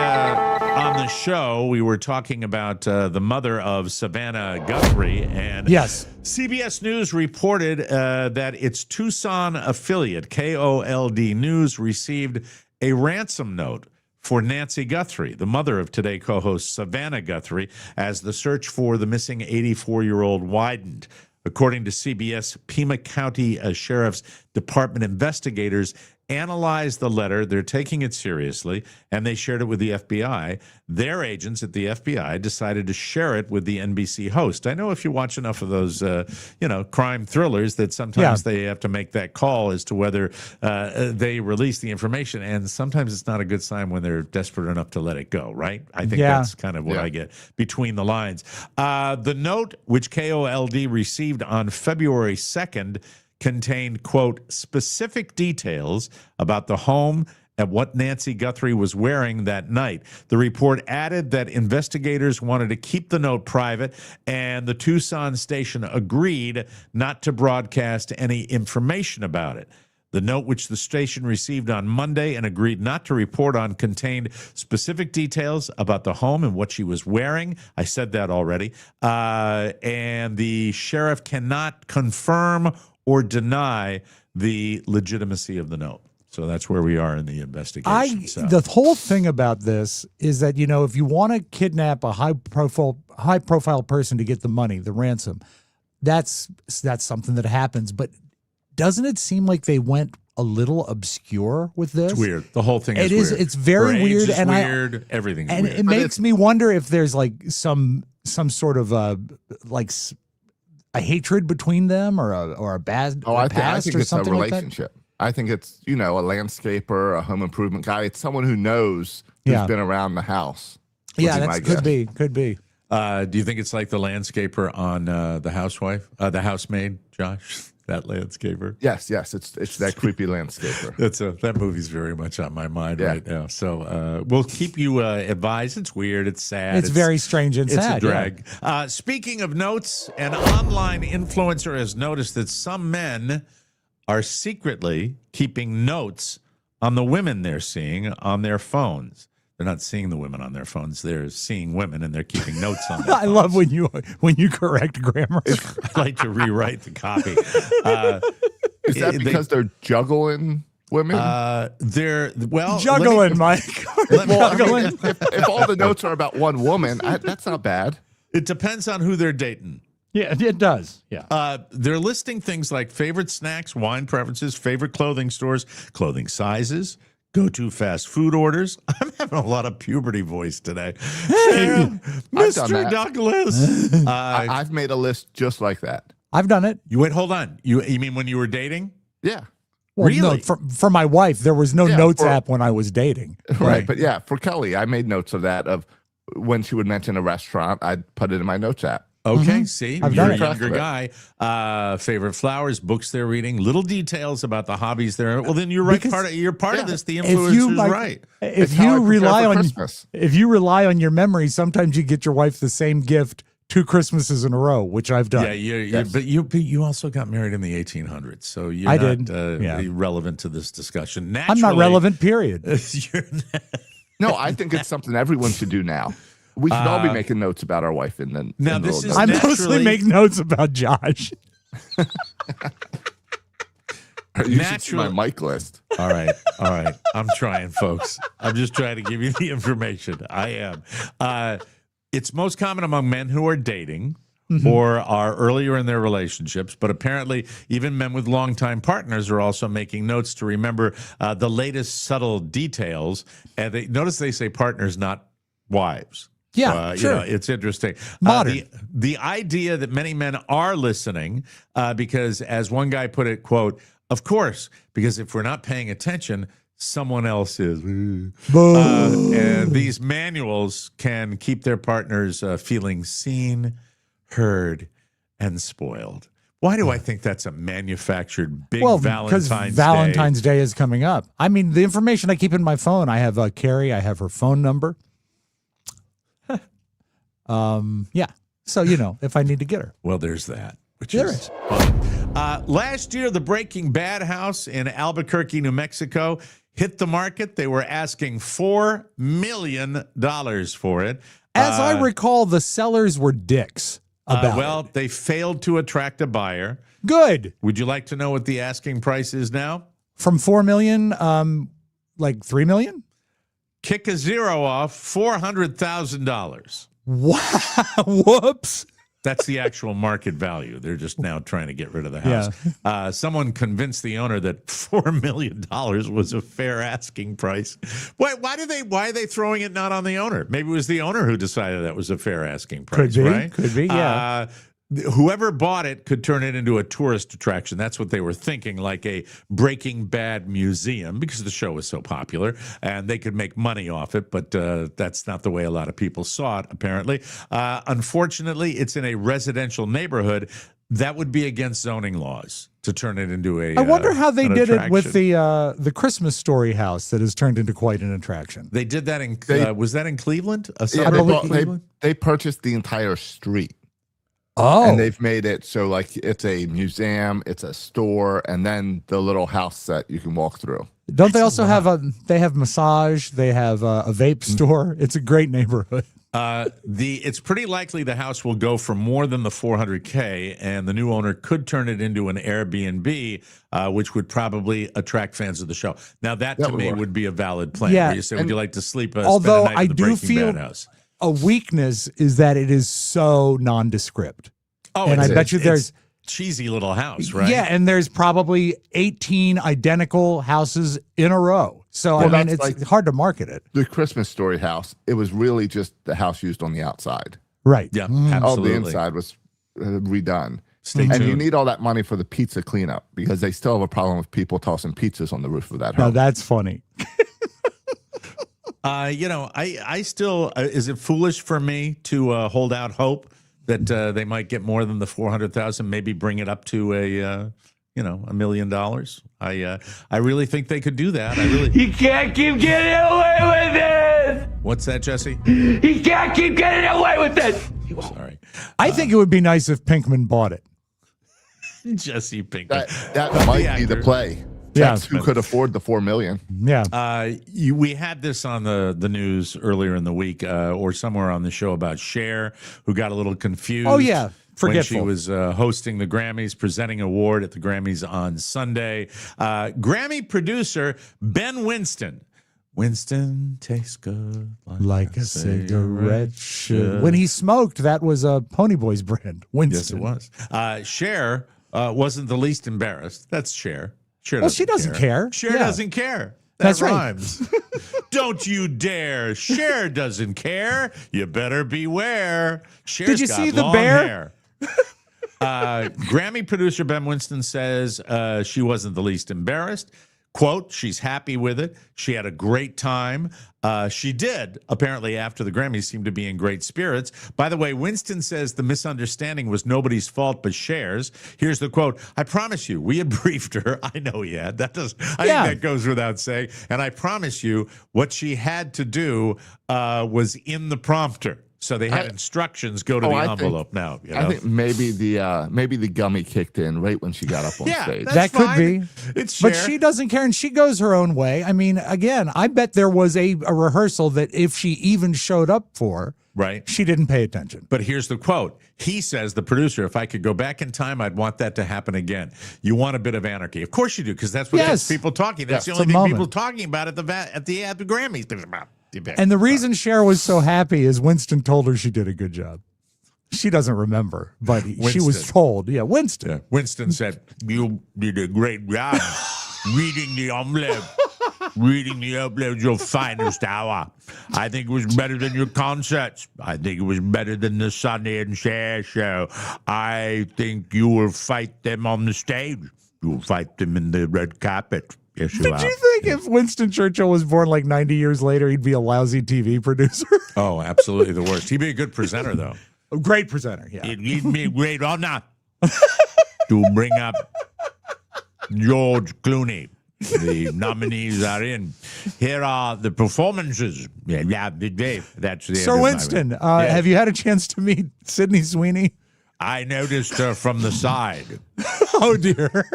on the show, we were talking about the mother of Savannah Guthrie, and CBS News reported that its Tucson affiliate, KOLD News, received a ransom note for Nancy Guthrie, the mother of Today co-host Savannah Guthrie, as the search for the missing 84-year-old widened. According to CBS, Pima County Sheriff's Department investigators analyzed the letter. They're taking it seriously, and they shared it with the FBI. Their agents at the FBI decided to share it with the NBC host. I know if you watch enough of those, crime thrillers, that sometimes they have to make that call as to whether they release the information, and sometimes it's not a good sign when they're desperate enough to let it go, right? I think that's kind of what I get between the lines. The note, which KOLD received on February 2nd, contained, quote, specific details about the home and what Nancy Guthrie was wearing that night. The report added that investigators wanted to keep the note private, and the Tucson station agreed not to broadcast any information about it. The note, which the station received on Monday and agreed not to report on, contained specific details about the home and what she was wearing. I said that already. And the sheriff cannot confirm or deny the legitimacy of the note. So that's where we are in the investigation. The whole thing about this is that, if you want to kidnap a high profile person to get the money, the ransom, that's something that happens. But doesn't it seem like they went a little obscure with this? It's weird. The whole thing is weird. It's very weird. And weird. Everything's weird. And it makes me wonder if there's like some sort of a hatred between them or a bad I past think or it's a something relationship. I think it's, a landscaper, a home improvement guy. It's someone who knows who's been around the house. Could be. Do you think it's like the landscaper on The Housewife, the housemaid, Josh? That landscaper. Yes, it's that creepy landscaper. That movie's very much on my mind right now. So we'll keep you advised. It's weird. It's sad. It's very strange and sad. It's a drag. Yeah. Speaking of notes, an online influencer has noticed that some men are secretly keeping notes on the women they're seeing on their phones. They're not seeing the women on their phones. They're seeing women, and they're keeping notes on their phones. I love when you correct grammar. I like to rewrite the copy. Is that because they're juggling women? They're juggling, Mike. Juggling. If all the notes are about one woman, that's not bad. It depends on who they're dating. Yeah, it does. Yeah. They're listing things like favorite snacks, wine preferences, favorite clothing stores, clothing sizes, go-to fast food orders. I'm having a lot of puberty voice today. Hey, Mr. Douglas. I've made a list just like that. I've done it. Hold on. You mean when you were dating? Yeah. Well, really? No, for my wife, there was no notes app when I was dating. Right. But yeah, for Kelly, I made notes of that, of when she would mention a restaurant, I'd put it in my notes app. Okay, see, I've you're done a younger guy. Favorite flowers, books they're reading, little details about the hobbies they're. Well, then you're right. You're part of this. The influencer's right. If you rely on your memory, sometimes you get your wife the same gift 2 Christmases in a row, which I've done. Yeah, but you also got married in the 1800s, so you're not relevant to this discussion. Naturally, I'm not relevant. Period. No, I think it's something everyone should do now. We should all be making notes about our wife in the. Now, I mostly make notes about Josh. You should see my mic list. All right. I'm trying, folks. I'm just trying to give you the information. I am. It's most common among men who are dating or are earlier in their relationships, but apparently even men with longtime partners are also making notes to remember the latest subtle details. And notice they say partners, not wives. Yeah, sure. It's interesting. Modern. The idea that many men are listening because, as one guy put it, quote, of course, because if we're not paying attention, someone else is. And these manuals can keep their partners feeling seen, heard, and spoiled. Why do I think that's a manufactured big Valentine's Day? Because Valentine's Day is coming up. I mean, the information I keep in my phone, I have Carrie, I have her phone number. So, if I need to get her. Well, there's that. There is. Last year, the Breaking Bad house in Albuquerque, New Mexico, hit the market. They were asking $4 million for it. As I recall, the sellers were dicks about it. They failed to attract a buyer. Good. Would you like to know what the asking price is now? From $4 million, like $3 million? Kick a zero off, $400,000. Wow. Whoops. That's the actual market value. They're just now trying to get rid of the house. Someone convinced the owner that $4 million was a fair asking price. Why are they throwing it not on the owner? Maybe it was the owner who decided that was a fair asking price. Could be. Right? Could be. Yeah. Whoever bought it could turn it into a tourist attraction. That's what they were thinking, like a Breaking Bad museum, because the show was so popular, and they could make money off it. But that's not the way a lot of people saw it, apparently. Unfortunately, it's in a residential neighborhood. That would be against zoning laws to turn it into a. I wonder how they did attraction. it with the Christmas Story house that has turned into quite an attraction. They did that in. Was that in Cleveland? They purchased the entire street. Oh, and they've made it so like it's a museum, it's a store, and then the little house that you can walk through. Don't they also have they have massage, they have a vape store. It's a great neighborhood. It's pretty likely the house will go for more than the $400K, and the new owner could turn it into an Airbnb, which would probably attract fans of the show. Now that to me would be a valid plan. Yeah, where you say, would you like to sleep? Although spend a night I in the do Breaking feel Bad house? A weakness is that it is so nondescript. Oh, and I bet you there's cheesy little house, right? Yeah, and there's probably 18 identical houses in a row. So I mean, it's like hard to market it. The Christmas Story house, it was really just the house used on the outside. Right. Yeah, absolutely. All the inside was redone. And you need all that money for the pizza cleanup because they still have a problem with people tossing pizzas on the roof of that house. Now that's funny. I still, is it foolish for me to hold out hope that they might get more than the 400,000, maybe bring it up to $1 million? I really think they could do that. He can't keep getting away with it. What's that, Jesse? He can't keep getting away with it. Sorry. I think it would be nice if Pinkman bought it. Jesse Pinkman. That might be the play. That's who could afford the $4 million. Yeah. We had this on the news earlier in the week, or somewhere on the show about Cher, who got a little confused. Oh yeah, When forgetful. she was hosting the Grammys, presenting an award at the Grammys on Sunday. Grammy producer Ben Winston. Winston tastes good like a cigarette should. When he smoked, that was a Pony Boys brand. Winston. Yes, it was. Cher wasn't the least embarrassed. That's Cher. Well, she doesn't care. Cher doesn't care. That's rhymes. Right. Don't you dare. Cher doesn't care. You better beware. Cher's Did you got see the long bear? Hair. Grammy producer Ben Winston says she wasn't the least embarrassed. Quote, she's happy with it. She had a great time. She did, apparently, after the Grammys, seem to be in great spirits. By the way, Winston says the misunderstanding was nobody's fault but Cher's. Here's the quote. I promise you, we had briefed her. I know he had. I think that goes without saying. And I promise you, what she had to do was in the prompter. So they had instructions go to the envelope now. You know? I think maybe the gummy kicked in right when she got up on stage. That could be. It's but she doesn't care, and she goes her own way. I mean, again, I bet there was a rehearsal that if she even showed up for, right, she didn't pay attention. But here's the quote. He says, the producer, if I could go back in time, I'd want that to happen again. You want a bit of anarchy. Of course you do, because that's what gets people talking. That's the only thing people talking about at the Grammys. And the reason Cher was so happy is Winston told her she did a good job. She doesn't remember, but she was told. Yeah, Winston. Yeah. Winston said, you did a great job reading the envelope. Reading the envelope, your finest hour. I think it was better than your concerts. I think it was better than the Sonny and Cher show. I think you will fight them on the stage. You will fight them in the red carpet. Yes, you Did you think if Winston Churchill was born like 90 years later, he'd be a lousy TV producer? Oh, absolutely the worst. He'd be a good presenter, though. A great presenter, yeah. It gives me great honor to bring up George Clooney. The nominees are in. Here are the performances. That's the Sir Winston, have you had a chance to meet Sydney Sweeney? I noticed her from the side. Oh, dear.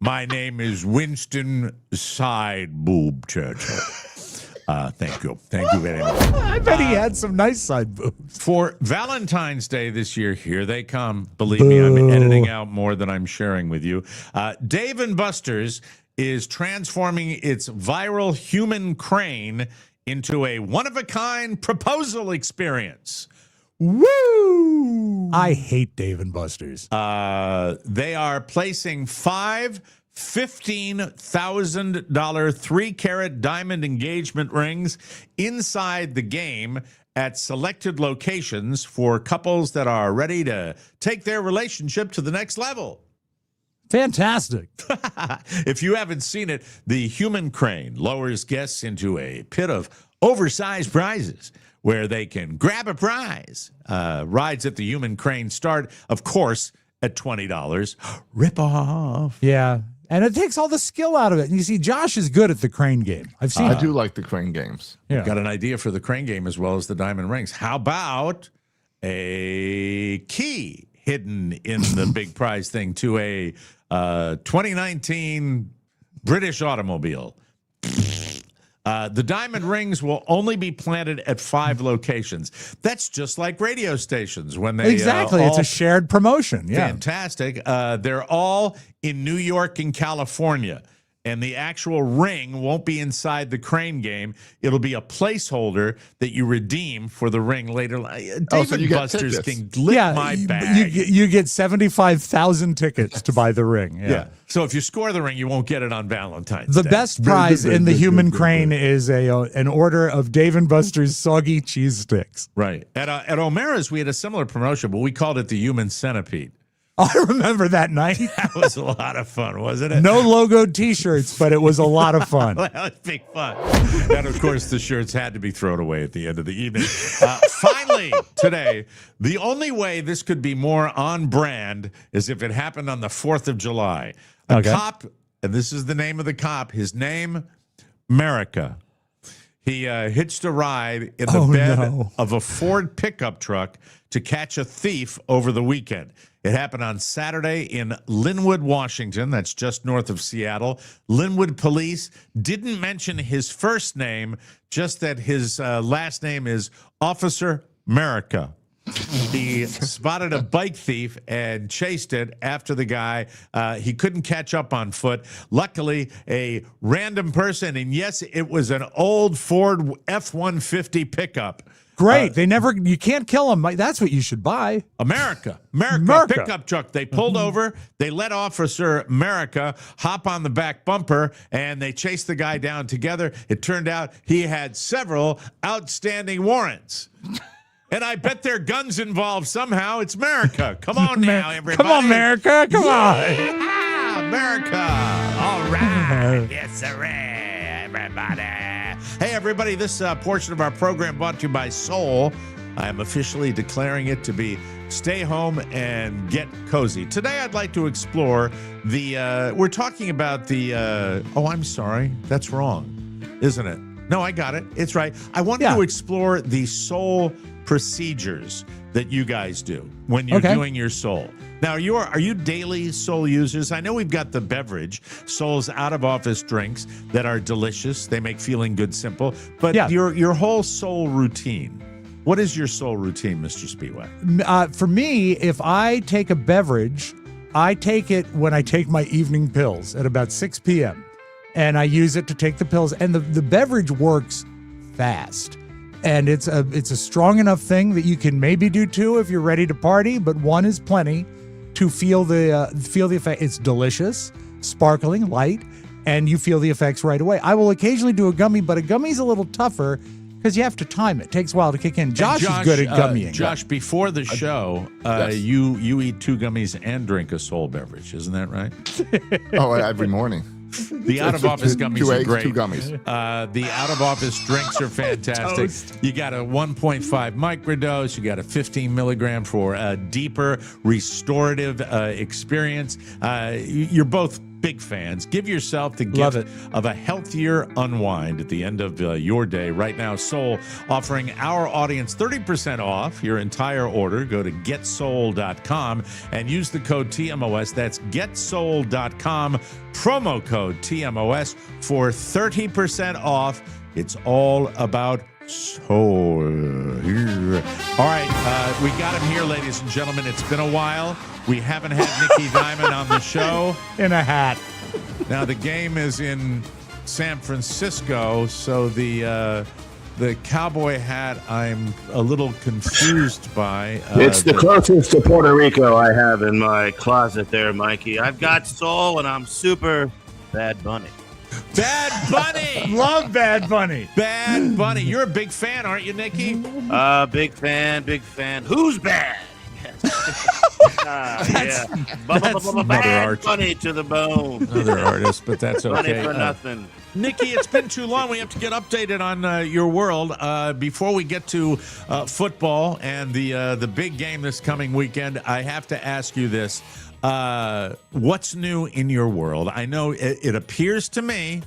My name is Winston Side Boob Churchill. Thank you. Thank you very much. I bet he had some nice side boobs. For Valentine's Day this year, here they come. Believe me, I'm editing out more than I'm sharing with you. Dave & Buster's is transforming its viral human crane into a one-of-a-kind proposal experience. Woo! I hate Dave & Buster's. They are placing 5 $15,000 3-carat diamond engagement rings inside the game at selected locations for couples that are ready to take their relationship to the next level. Fantastic. If you haven't seen it, the human crane lowers guests into a pit of oversized prizes where they can grab a prize. Rides at the human crane start, of course, at $20. Rip off. Yeah. And it takes all the skill out of it. And you see, Josh is good at the crane game. I've seen I do like the crane games. Yeah. Got an idea for the crane game as well as the diamond rings. How about a key hidden in the big prize thing to a 2019 British automobile? The diamond rings will only be planted at 5 locations. That's just like radio stations when they exactly. It's a shared promotion. Yeah, fantastic. They're all in New York and California, and the actual ring won't be inside the crane game. It'll be a placeholder that you redeem for the ring later. David Buster's can lick my bag. You get 75,000 tickets to buy the ring. Yeah. So if you score the ring, you won't get it on Valentine's Day. The Day. best prize in the human crane is an order of Dave & Buster's soggy cheese sticks. Right. At O'Mara's, we had a similar promotion, but we called it the human centipede. I remember that night. That was a lot of fun, wasn't it? No logoed T-shirts, but it was a lot of fun. Well, it's big fun. And, of course, the shirts had to be thrown away at the end of the evening. Finally, today, the only way this could be more on brand is if it happened on the 4th of July. A cop, and this is the name of the cop, his name, America. He hitched a ride in the bed of a Ford pickup truck to catch a thief over the weekend. It happened on Saturday in Linwood, Washington. That's just north of Seattle. Linwood police didn't mention his first name, just that his last name is Officer America. He spotted a bike thief and chased it after the guy. He couldn't catch up on foot. Luckily, a random person, and yes, it was an old Ford F-150 pickup. Great. You can't kill him. That's what you should buy. America pickup truck. They pulled over. They let Officer America hop on the back bumper, and they chased the guy down together. It turned out he had several outstanding warrants. And I bet there are guns involved somehow. It's America. Come on now, everybody. Come on, America. Come on. America. All right. Yes, sir. Everybody. Hey, everybody. This portion of our program brought to you by Soul. I am officially declaring it to be stay home and get cozy. Today, I'd like to explore we're talking about I'm sorry. That's wrong, isn't it? No, I got it. It's right. I want to explore the Soul procedures that you guys do when you're doing your Soul. Now, are you daily Soul users? I know we've got the beverage, Soul's out-of-office drinks that are delicious. They make feeling good simple. But your whole Soul routine, what is your Soul routine, Mr. Speedway? For me, if I take a beverage, I take it when I take my evening pills at about 6 p.m. And I use it to take the pills. And the beverage works fast. And it's a strong enough thing that you can maybe do 2 if you're ready to party, but 1 is plenty to feel the effect. It's delicious, sparkling, light, and you feel the effects right away. I will occasionally do a gummy, but a gummy's a little tougher because you have to time it. It takes a while to kick in. Josh is good at gummying. Josh, before the show, you eat 2 gummies and drink a Soul beverage. Isn't that right? Every morning. The out-of-office gummies are great. 2 gummies. The out-of-office drinks are fantastic. You got a 1.5 microdose. You got a 15 milligram for a deeper restorative experience. You're both big fans. Give yourself the gift of a healthier unwind at the end of your day. Right now, Soul offering our audience 30% off your entire order. Go to getsoul.com and use the code TMOS. That's getsoul.com, promo code TMOS for 30% off. It's all about Soul. Here All right, we got him here, ladies and gentlemen. It's been a while. We haven't had Nikky Diamond on the show. In a hat. Now, the game is in San Francisco, so the cowboy hat I'm a little confused by. It's the closest to Puerto Rico I have in my closet there, Mikey. I've got soul, and I'm super Bad Bunny. Bad Bunny! Love Bad Bunny. Bad Bunny. You're a big fan, aren't you, Nikky? Big fan. Who's bad? That's Bad Bunny to the bone. Another artist, but that's okay. Money for nothing. Nikky, it's been too long. We have to get updated on your world. Before we get to football and the big game this coming weekend, I have to ask you this. What's new in your world? I know it appears to me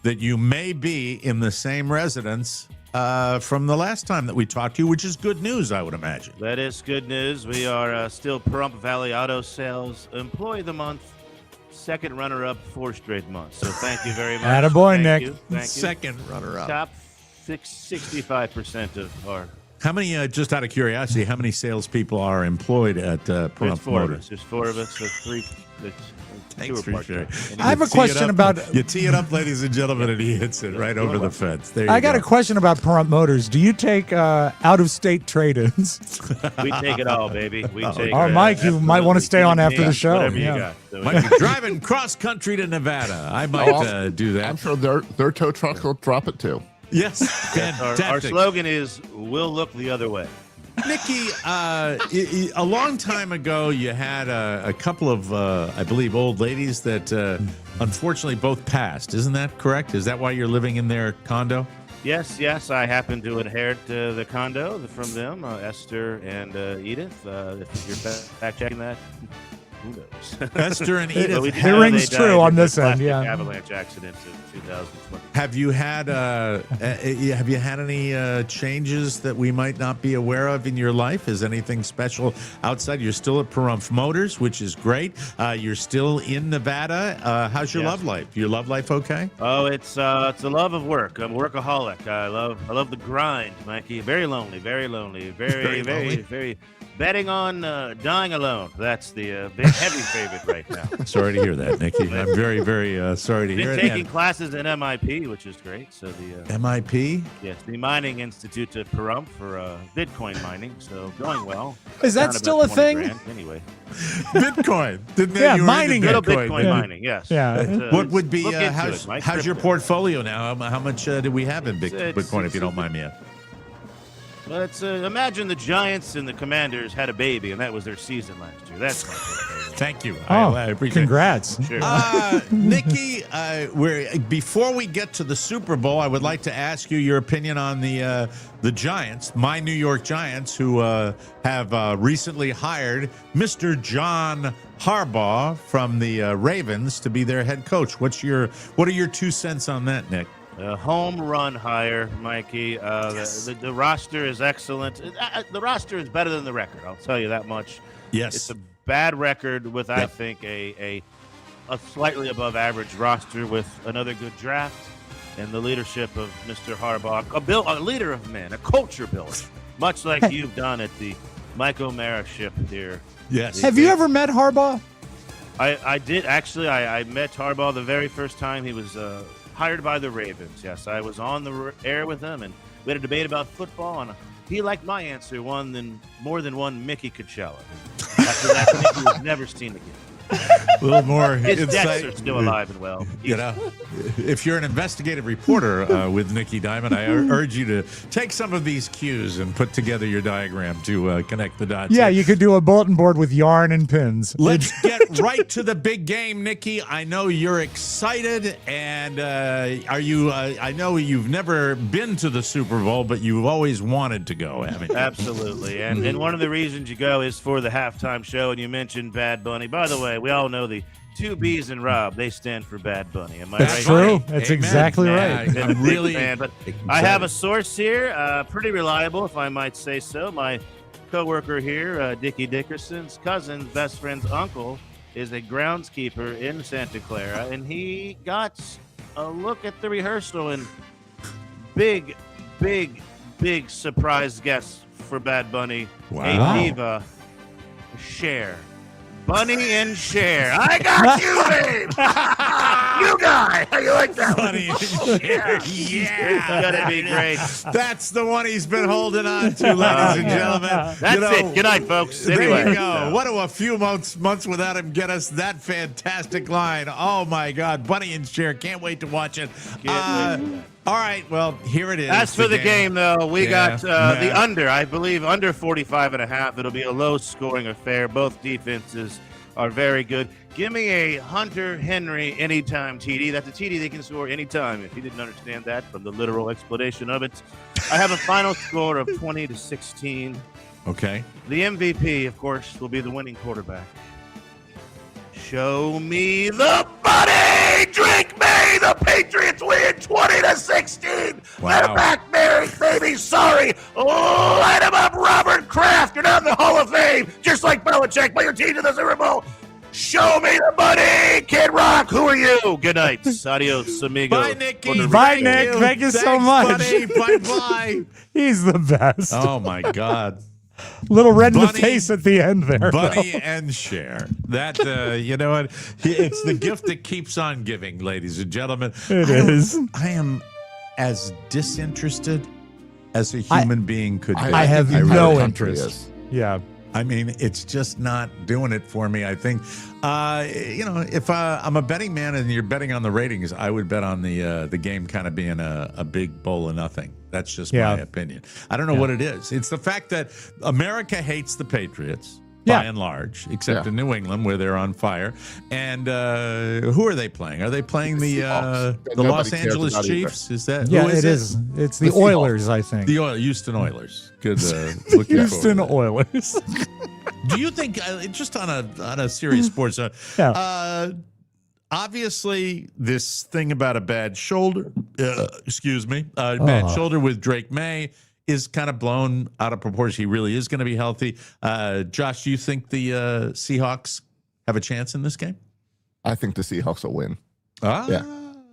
that you may be in the same residence from the last time that we talked to you, which is good news, I would imagine. That is good news. We are still Pahrump Valley Auto Sales Employee of the Month, second runner-up 4 straight months. So thank you very much. Attaboy, Thank Nick. you. Thank you. Second runner-up. Top 65% of our. How many, just out of curiosity, how many salespeople are employed at Pahrump There's 4 of Motors? us. There's 4 of us. There's 3. Thanks for sharing. I have a question about. You tee it up, ladies and gentlemen, and he hits it right over the fence. There you I got go. a question about Pahrump Motors. Do you take out-of-state trade-ins? We take it all, baby. We take. Or Mike, you might want to stay on after the show. Whatever Yeah. you got. So Might be driving cross country to Nevada. I might do that. I'm sure their tow truck will drop it too. Yes, our fantastic. slogan is "We'll look the other way." Nikky, a long time ago, you had a couple of, I believe, old ladies that unfortunately both passed. Isn't that correct? Is that why you're living in their condo? Yes. I happen to inherit the condo from them, Esther and Edith. If you're fact checking that, who knows? Esther and Edith. But It rings true on this end, yeah. Avalanche accident in 2020. Have you had any changes that we might not be aware of in your life? Is anything special outside? You're still at Pahrump Motors, which is great. You're still in Nevada. How's your love life? Your love life okay? Oh, it's a love of work. I'm a workaholic. I love the grind, Mikey. Very lonely. Very betting on dying alone. That's the big heavy favorite right now. Sorry to hear that, Nikky. I'm very, very sorry to hear Been it. taking classes in MIP, which is great. So the MIP? Yes, the Mining Institute at Pahrump for Bitcoin mining. So going well. Is that Down still about a thing? 20 grand. Anyway, Bitcoin. Didn't they? Yeah, You were mining into it. Bitcoin Yeah. mining. Yes. Yeah. What would be Look into how's it, Mike. your Crypto. portfolio now? How much do we have in It's- Bitcoin, if it's- you don't mind me asking? Well, it's imagine the Giants and the Commanders had a baby, and that was their season last year. That's my portfolio. Thank you. Oh, I appreciate congrats. Sure. Nikky, before we get to the Super Bowl, I would like to ask you your opinion on the Giants, my New York Giants, who have recently hired Mr. John Harbaugh from the Ravens to be their head coach. What are your 2 cents on that, Nick? A home run hire, Mikey. The roster is excellent. The roster is better than the record. I'll tell you that much. Yes. It's a bad record with, I think, a slightly above average roster with another good draft and the leadership of Mr. Harbaugh, a leader of men, a culture builder, much like you've done at the Mike O'Mara ship here. Yes. Have you ever met Harbaugh? I did, actually. I met Harbaugh the very first time he was hired by the Ravens. Yes, I was on the air with him, and we had a debate about football, and he liked my answer more than one Mickey Coachella. After that, Mickey was never seen again. A little more His insight. debts are still alive and well. You know, if you're an investigative reporter with Nikky Diamond, I urge you to take some of these cues and put together your diagram to connect the dots. Yeah, you could do a bulletin board with yarn and pins. Let's get right to the big game, Nikky. I know you're excited, and are you? I know you've never been to the Super Bowl, but you've always wanted to go, haven't you? Absolutely, and one of the reasons you go is for the halftime show, and you mentioned Bad Bunny. By the way, we all know the 2 B's in Rob. They stand for Bad Bunny. Am I That's right? true. That's Amen. exactly Yeah, right. I'm I'm really fan, but excited. I have a source here, pretty reliable, if I might say so. My coworker here, Dickie Dickerson's cousin's best friend's uncle, is a groundskeeper in Santa Clara, and he got a look at the rehearsal, and big surprise guests for Bad Bunny. Wow. A diva. Cher. Bunny and Cher. I got you, babe. You guy. How you like that Bunny and Cher. It's gonna be great. That's the one he's been holding on to, ladies and gentlemen. That's it. Good night, folks. Anyway. There you go. What do a few months without him get us that fantastic line? Oh my God, Bunny and Cher. Can't wait to watch it. All right, well, here it is. As for the game, though, we got Yeah. the under, I believe, under 45.5. It'll be a low-scoring affair. Both defenses are very good. Give me a Hunter Henry anytime TD. That's a TD they can score anytime. If you didn't understand that from the literal explanation of it, I have a final score of 20-16. Okay. The MVP, of course, will be the winning quarterback. Show me the money! Drink me! The Patriots win 20-16! Wow. They're back, Mary, baby! Sorry! Light him up, Robert Kraft! You're not in the Hall of Fame! Just like Belichick, but your team to the Super Bowl! Show me the money! Kid Rock, who are you? Good night. Adios, amigo. Bye, Nikki. Bye, Nick. Thank you so much. Buddy. Bye-bye. He's the best. Oh, my God. Little red in the Bunny- face at the end there. Bunny though. and Cher. That, you know what? It's the gift that keeps on giving, ladies and gentlemen. It is. I am as disinterested as a human being could be. I have think no the country interest. is. Yeah. I mean, it's just not doing it for me, I think. If I'm a betting man and you're betting on the ratings, I would bet on the game kind of being a big bowl of nothing. That's just my opinion. I don't know what it is. It's the fact that America hates the Patriots, by and large, except in New England where they're on fire. And who are they playing? Are they playing the Los Angeles Chiefs? Is that? Yeah, who is it is. It's the Oilers, I think. The Houston Oilers. Good. Looking Houston forward to that. Oilers. Do you think, just on a serious sports note, obviously this thing about a bad shoulder, bad shoulder with Drake May is kind of blown out of proportion. He really is going to be healthy. Josh, do you think the Seahawks have a chance in this game? I think the Seahawks will win.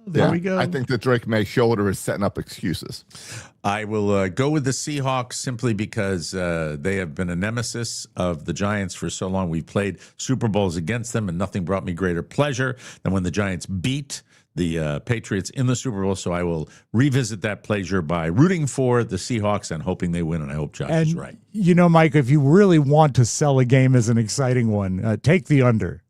There we go. I think that Drake May's shoulder is setting up excuses. I will go with the Seahawks simply because they have been a nemesis of the Giants for so long. We've played Super Bowls against them, and nothing brought me greater pleasure than when the Giants beat the Patriots in the Super Bowl. So I will revisit that pleasure by rooting for the Seahawks and hoping they win, and I hope Josh is right. You know, Mike, if you really want to sell a game as an exciting one, take the under.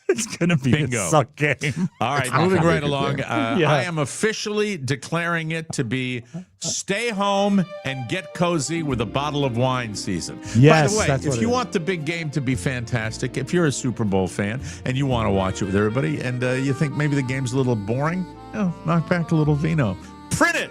It's going to be Bingo. a suck game. All right, moving right along. I am officially declaring it to be stay home and get cozy with a bottle of wine season. Yes, by the way, that's what if it you is. want the big game to be fantastic, if you're a Super Bowl fan and you want to watch it with everybody and you think maybe the game's a little boring, knock back a little vino. Print it.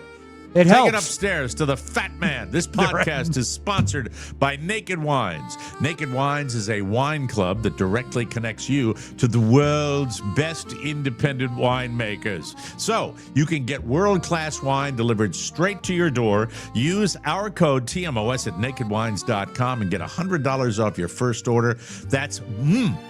It Take helps. it upstairs to the fat man. This podcast is sponsored by Naked Wines. Naked Wines is a wine club that directly connects you to the world's best independent winemakers. So you can get world-class wine delivered straight to your door. Use our code TMOS at nakedwines.com and get $100 off your first order. That's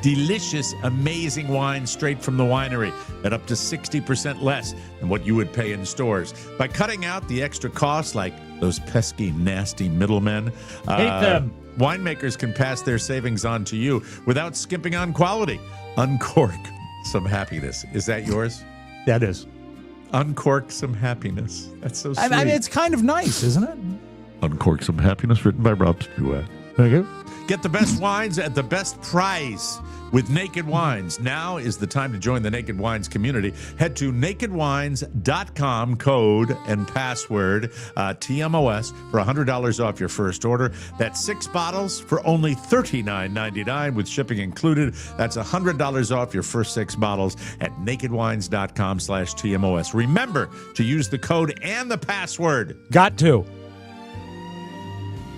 delicious, amazing wine straight from the winery at up to 60% less than what you would pay in stores. By cutting out the extra costs like those pesky, nasty middlemen, Hate them. winemakers can pass their savings on to you without skimping on quality. Uncork some happiness. Is that yours? That is. Uncork some happiness. That's so sweet. I mean, it's kind of nice, isn't it? Uncork some happiness, written by Rob Spewak. Thank you. Get the best wines at the best price with Naked Wines. Now is the time to join the Naked Wines community. Head to nakedwines.com, code and password TMOS for $100 off your first order. That's 6 bottles for only $39.99 with shipping included. That's $100 off your first 6 bottles at nakedwines.com/TMOS. Remember to use the code and the password. Got to.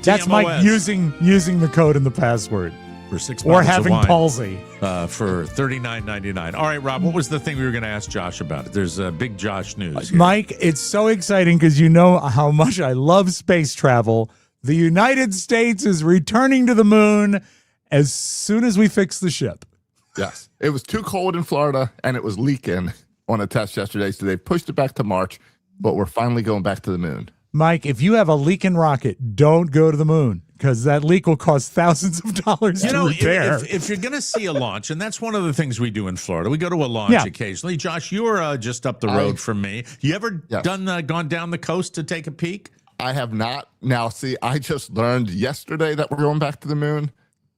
That's TMOS. Mike using the code and the password. For 6 Or bottles having of wine, palsy. for $39.99. All right, Rob, what was the thing we were going to ask Josh about? There's big Josh news here. Mike, it's so exciting because you know how much I love space travel. The United States is returning to the moon as soon as we fix the ship. Yes. It was too cold in Florida, and it was leaking on a test yesterday, so they pushed it back to March, but we're finally going back to the moon. Mike, if you have a leaking rocket, don't go to the moon because that leak will cost thousands of dollars to repair. If you're going to see a launch, and that's one of the things we do in Florida, we go to a launch occasionally. Josh, you're just up the road from me. You ever gone down the coast to take a peek? I have not. Now, see, I just learned yesterday that we're going back to the moon.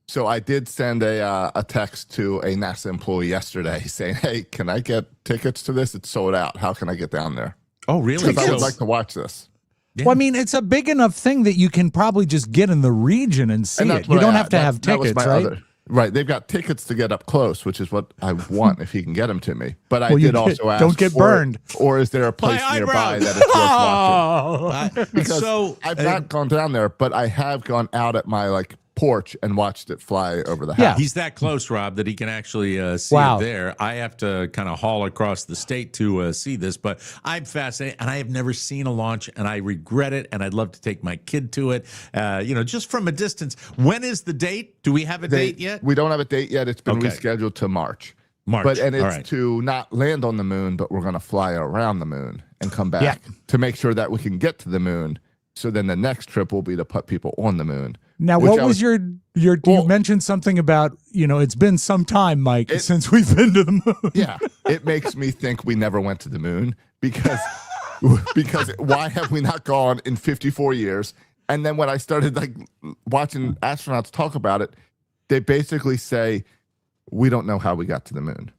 So I did send a text to a NASA employee yesterday saying, hey, can I get tickets to this? It's sold out. How can I get down there? Oh, really? Because I would like to watch this. Yeah. Well, I mean, it's a big enough thing that you can probably just get in the region and see it. You don't have to have tickets, right? Right. They've got tickets to get up close, which is what I want if he can get them to me. But I did also ask, don't get burned. Or is there a place nearby that it's worth watching? Because I've not gone down there, but I have gone out at my porch and watched it fly over the house. Yeah, he's that close, Rob, that he can actually see it there. I have to kind of haul across the state to see this, but I'm fascinated, and I have never seen a launch, and I regret it, and I'd love to take my kid to it, just from a distance. When is the date? Do we have a date yet? We don't have a date yet. It's been rescheduled to March. And it's to not land on the moon, but we're going to fly around the moon and come back to make sure that we can get to the moon. So then the next trip will be to put people on the moon. Now, what was your you mentioned something about, it's been some time, Mike, since we've been to the moon. Yeah, it makes me think we never went to the moon because why have we not gone in 54 years? And then when I started watching astronauts talk about it, they basically say, we don't know how we got to the moon.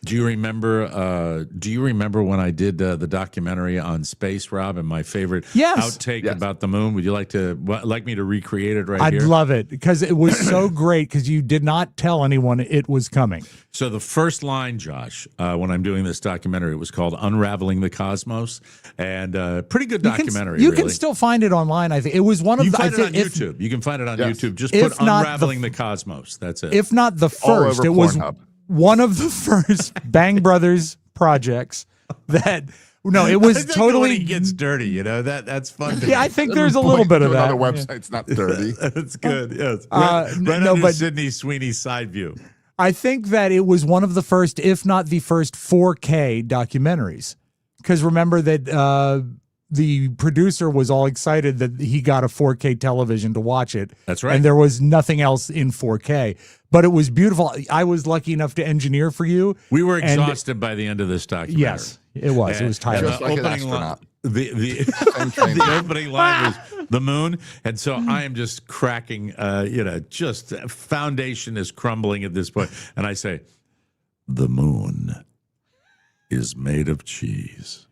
Do you remember when I did the documentary on space, Rob, and my favorite outtake about the moon? Would you like me to recreate it I'd here? love it because it was so great because you did not tell anyone it was coming. So the first line, Josh, when I'm doing this documentary, it was called "Unraveling the Cosmos," and pretty good documentary. You can still find it online. I think it was one of. You can find it on YouTube. You can find it on YouTube. Just put "Unraveling the Cosmos." That's it. If not the first, it was one of the first Bang Brothers projects that. No, it was totally. When he gets dirty, that's fun. Yeah, I think there's a little bit of that. Another website's not dirty. That's good. Yes, under Sydney Sweeney's side view. I think that it was one of the first, if not the first, 4K documentaries. Because remember that the producer was all excited that he got a 4K television to watch it. That's right. And there was nothing else in 4K. But it was beautiful. I was lucky enough to engineer for you. We were exhausted by the end of this documentary. Yes, it was. It was tiring. Just like an astronaut. The opening line was the moon, and so I am just cracking. Just foundation is crumbling at this point, and I say, "The moon is made of cheese."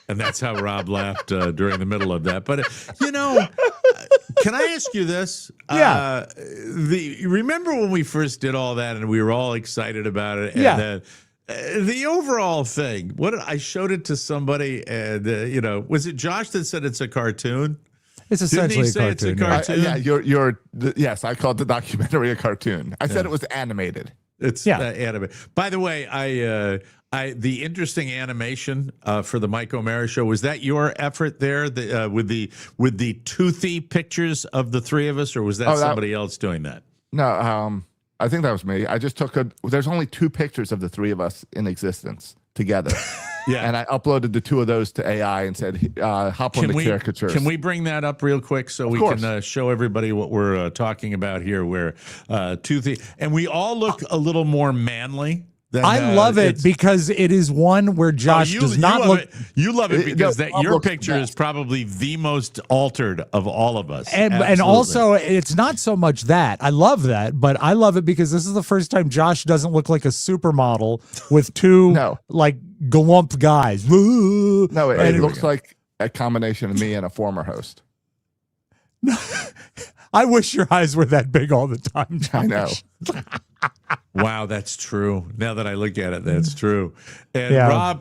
And that's how Rob laughed during the middle of that. But can I ask you this? Yeah. Remember when we first did all that, and we were all excited about it? Yeah. And the overall thing, I showed it to somebody, and was it Josh that said it's a cartoon? It's essentially It's a cartoon. Yes, I called the documentary a cartoon. I said it was animated. It's animated. By the way, the interesting animation for the Mike O'Mara show, was that your effort there? With the toothy pictures of the three of us, or was that somebody else doing that? No, I think that was me. I just took there's only 2 pictures of the 3 of us in existence together. And I uploaded the 2 of those to AI and said, hop on the caricatures. Can we bring that up real quick so we can show everybody what we're talking about here? Where toothy, and we all look a little more manly. I love it because it is one where Josh does not look. You love it because your picture is probably the most altered of all of us. And also, it's not so much that. I love that, but I love it because this is the first time Josh doesn't look like a supermodel with 2 glump guys. No, it looks like a combination of me and a former host. I wish your eyes were that big all the time, Josh. I know. Wow, that's true. Now that I look at it, that's true. And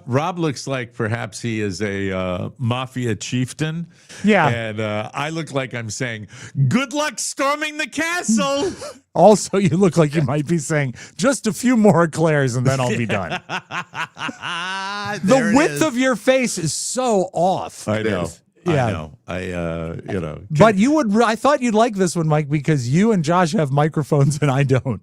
Rob looks like perhaps he is a mafia chieftain. Yeah. And I look like I'm saying, "Good luck storming the castle." Also, you look like you might be saying, "Just a few more eclairs and then I'll be done." The width of your face is so off. I know. Yeah. I know. But I thought you'd like this one, Mike, because you and Josh have microphones and I don't.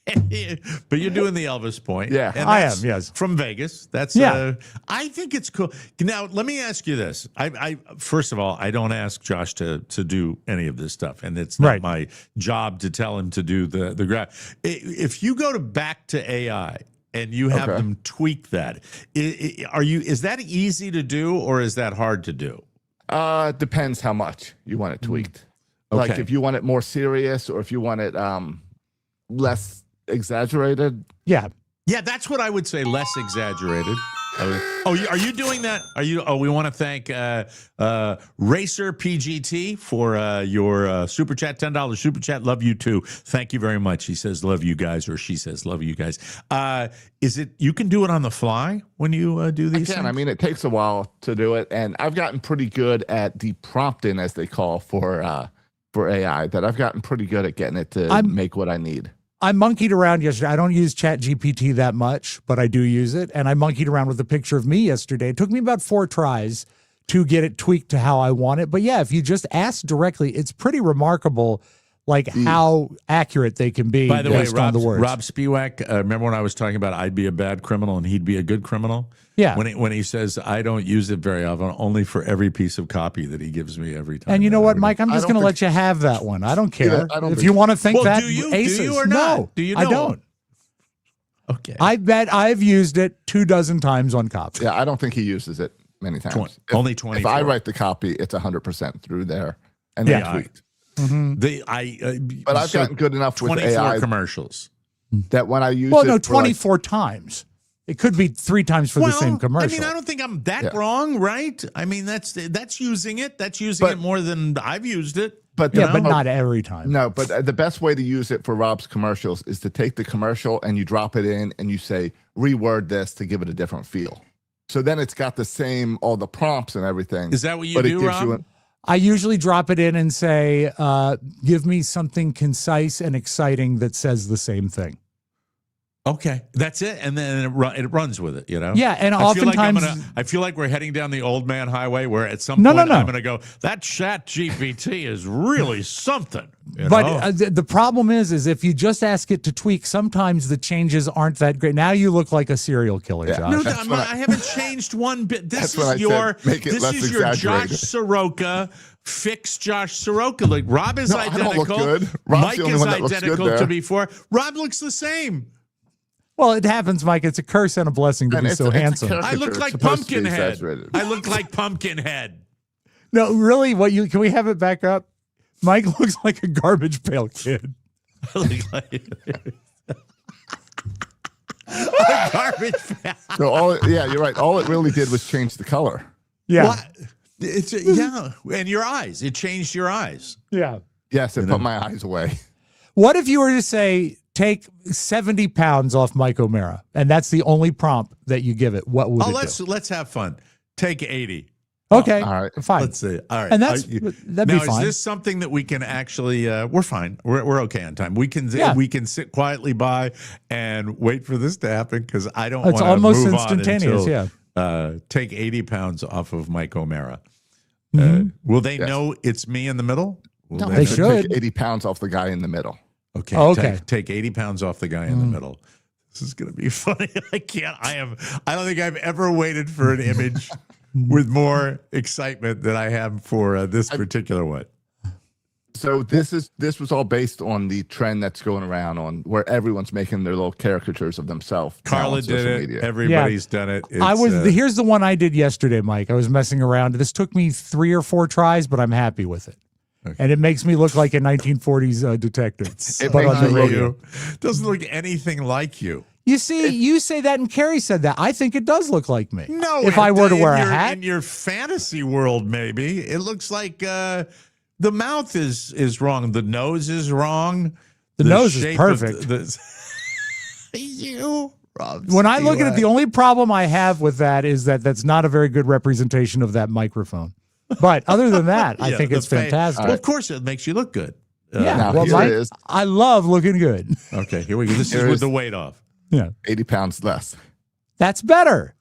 But you're doing the Elvis point. Yeah. And I that's am, yes. From Vegas. That's I think it's cool. Now, let me ask you this. I first of all, I don't ask Josh to do any of this stuff, and it's not my job to tell him to do the graph. If you go back to AI and you have them tweak that, is that easy to do or is that hard to do? Depends how much you want it tweaked. Okay. Like if you want it more serious or if you want it less exaggerated. Yeah. Yeah, that's what I would say. Less exaggerated. Are you doing that? We want to thank Racer PGT for your super chat, $10 super chat. Love you too. Thank you very much. He says love you guys, or she says love you guys. Is it you can do it on the fly when you do these? I can. Things? I mean, it takes a while to do it, and I've gotten pretty good at the prompting, as they call for AI. That I've gotten pretty good at getting it to make what I need. I monkeyed around yesterday. I don't use ChatGPT that much, but I do use it. And I monkeyed around with a picture of me yesterday. It took me about 4 tries to get it tweaked to how I want it. But yeah, if you just ask directly, it's pretty remarkable, like how accurate they can be. By the way, based on the words. Rob Spiewak, remember when I was talking about I'd be a bad criminal and he'd be a good criminal? Yeah. When he says I don't use it very often, only for every piece of copy that he gives me every time. And you know what, Mike? I'm just going to let you have that one. I don't care. I don't if think you want to think that, do you aces. or not? No, Do you I know don't. one? Okay. I bet I've used it 24 times on copy. Yeah, I don't think he uses it many times. Only 20. If I write the copy, it's 100% through there and then tweaked. But I've gotten good enough with 24 AI commercials. that when I use Well, it, no, for 24 times. It could be 3 times for the same commercial. I mean, I don't think I'm that wrong, right? I mean, that's using it. That's using it more than I've used it. But but not every time. No, but the best way to use it for Rob's commercials is to take the commercial and you drop it in and you say, reword this to give it a different feel. So then it's got the same, all the prompts and everything. Is that what you do, Rob? I usually drop it in and say, give me something concise and exciting that says the same thing. Okay, that's it, and then it runs with it, you know. Yeah, and oftentimes I feel like we're heading down the old man highway, where at some point I'm going to go, that Chat GPT is really something. But the problem is if you just ask it to tweak, sometimes the changes aren't that great. Now you look like a serial killer, Josh. No, I haven't changed one bit. This is your Josh Soroka. Fix Josh Soroka. Like Rob is identical. I don't look good. Mike is identical to before. Rob looks the same. Well, it happens, Mike. It's a curse and a blessing to be so handsome. I look like Pumpkinhead. I look like Pumpkinhead. No, really? Can we have it back up? Mike looks like a garbage pail kid. Garbage pail. So you're right. All it really did was change the color. Yeah. And your eyes. It changed your eyes. Yeah. Yes, it put my eyes away. What if you were to say, take 70 pounds off Mike O'Mara, and that's the only prompt that you give it? What would it do? Let's have fun. Take 80. Okay, all right, fine. Let's see. All right, and that'd be fine. Is this something that we can actually? We're fine. We're okay on time. We can sit quietly by and wait for this to happen because I don't. It's almost move instantaneous. On until, take 80 pounds off of Mike O'Mara. Will they know it's me in the middle? No, they should. Take 80 pounds off the guy in the middle. Okay. Okay. Take 80 pounds off the guy in the middle. This is going to be funny. I don't think I've ever waited for an image with more excitement than I have for this particular one. So this was all based on the trend that's going around on where everyone's making their little caricatures of themselves. Carla did it. Media. Everybody's done it. Here's the one I did yesterday, Mike. I was messing around. This took me 3 or 4 tries, but I'm happy with it. Okay. And it makes me look like a 1940s detective. But on the radio, doesn't look anything like you. You see, you say that, and Carrie said that. I think it does look like me. No, if I were to wear a hat in your fantasy world, maybe it looks like the mouth is wrong, the nose is wrong, the nose is perfect. When I look at it, the only problem I have with that is that that's not a very good representation of that microphone. But other than that, I think it's fantastic. Well, of course, it makes you look good. I love looking good. Okay, here we go. This is with the weight off. Yeah, 80 pounds less. That's better.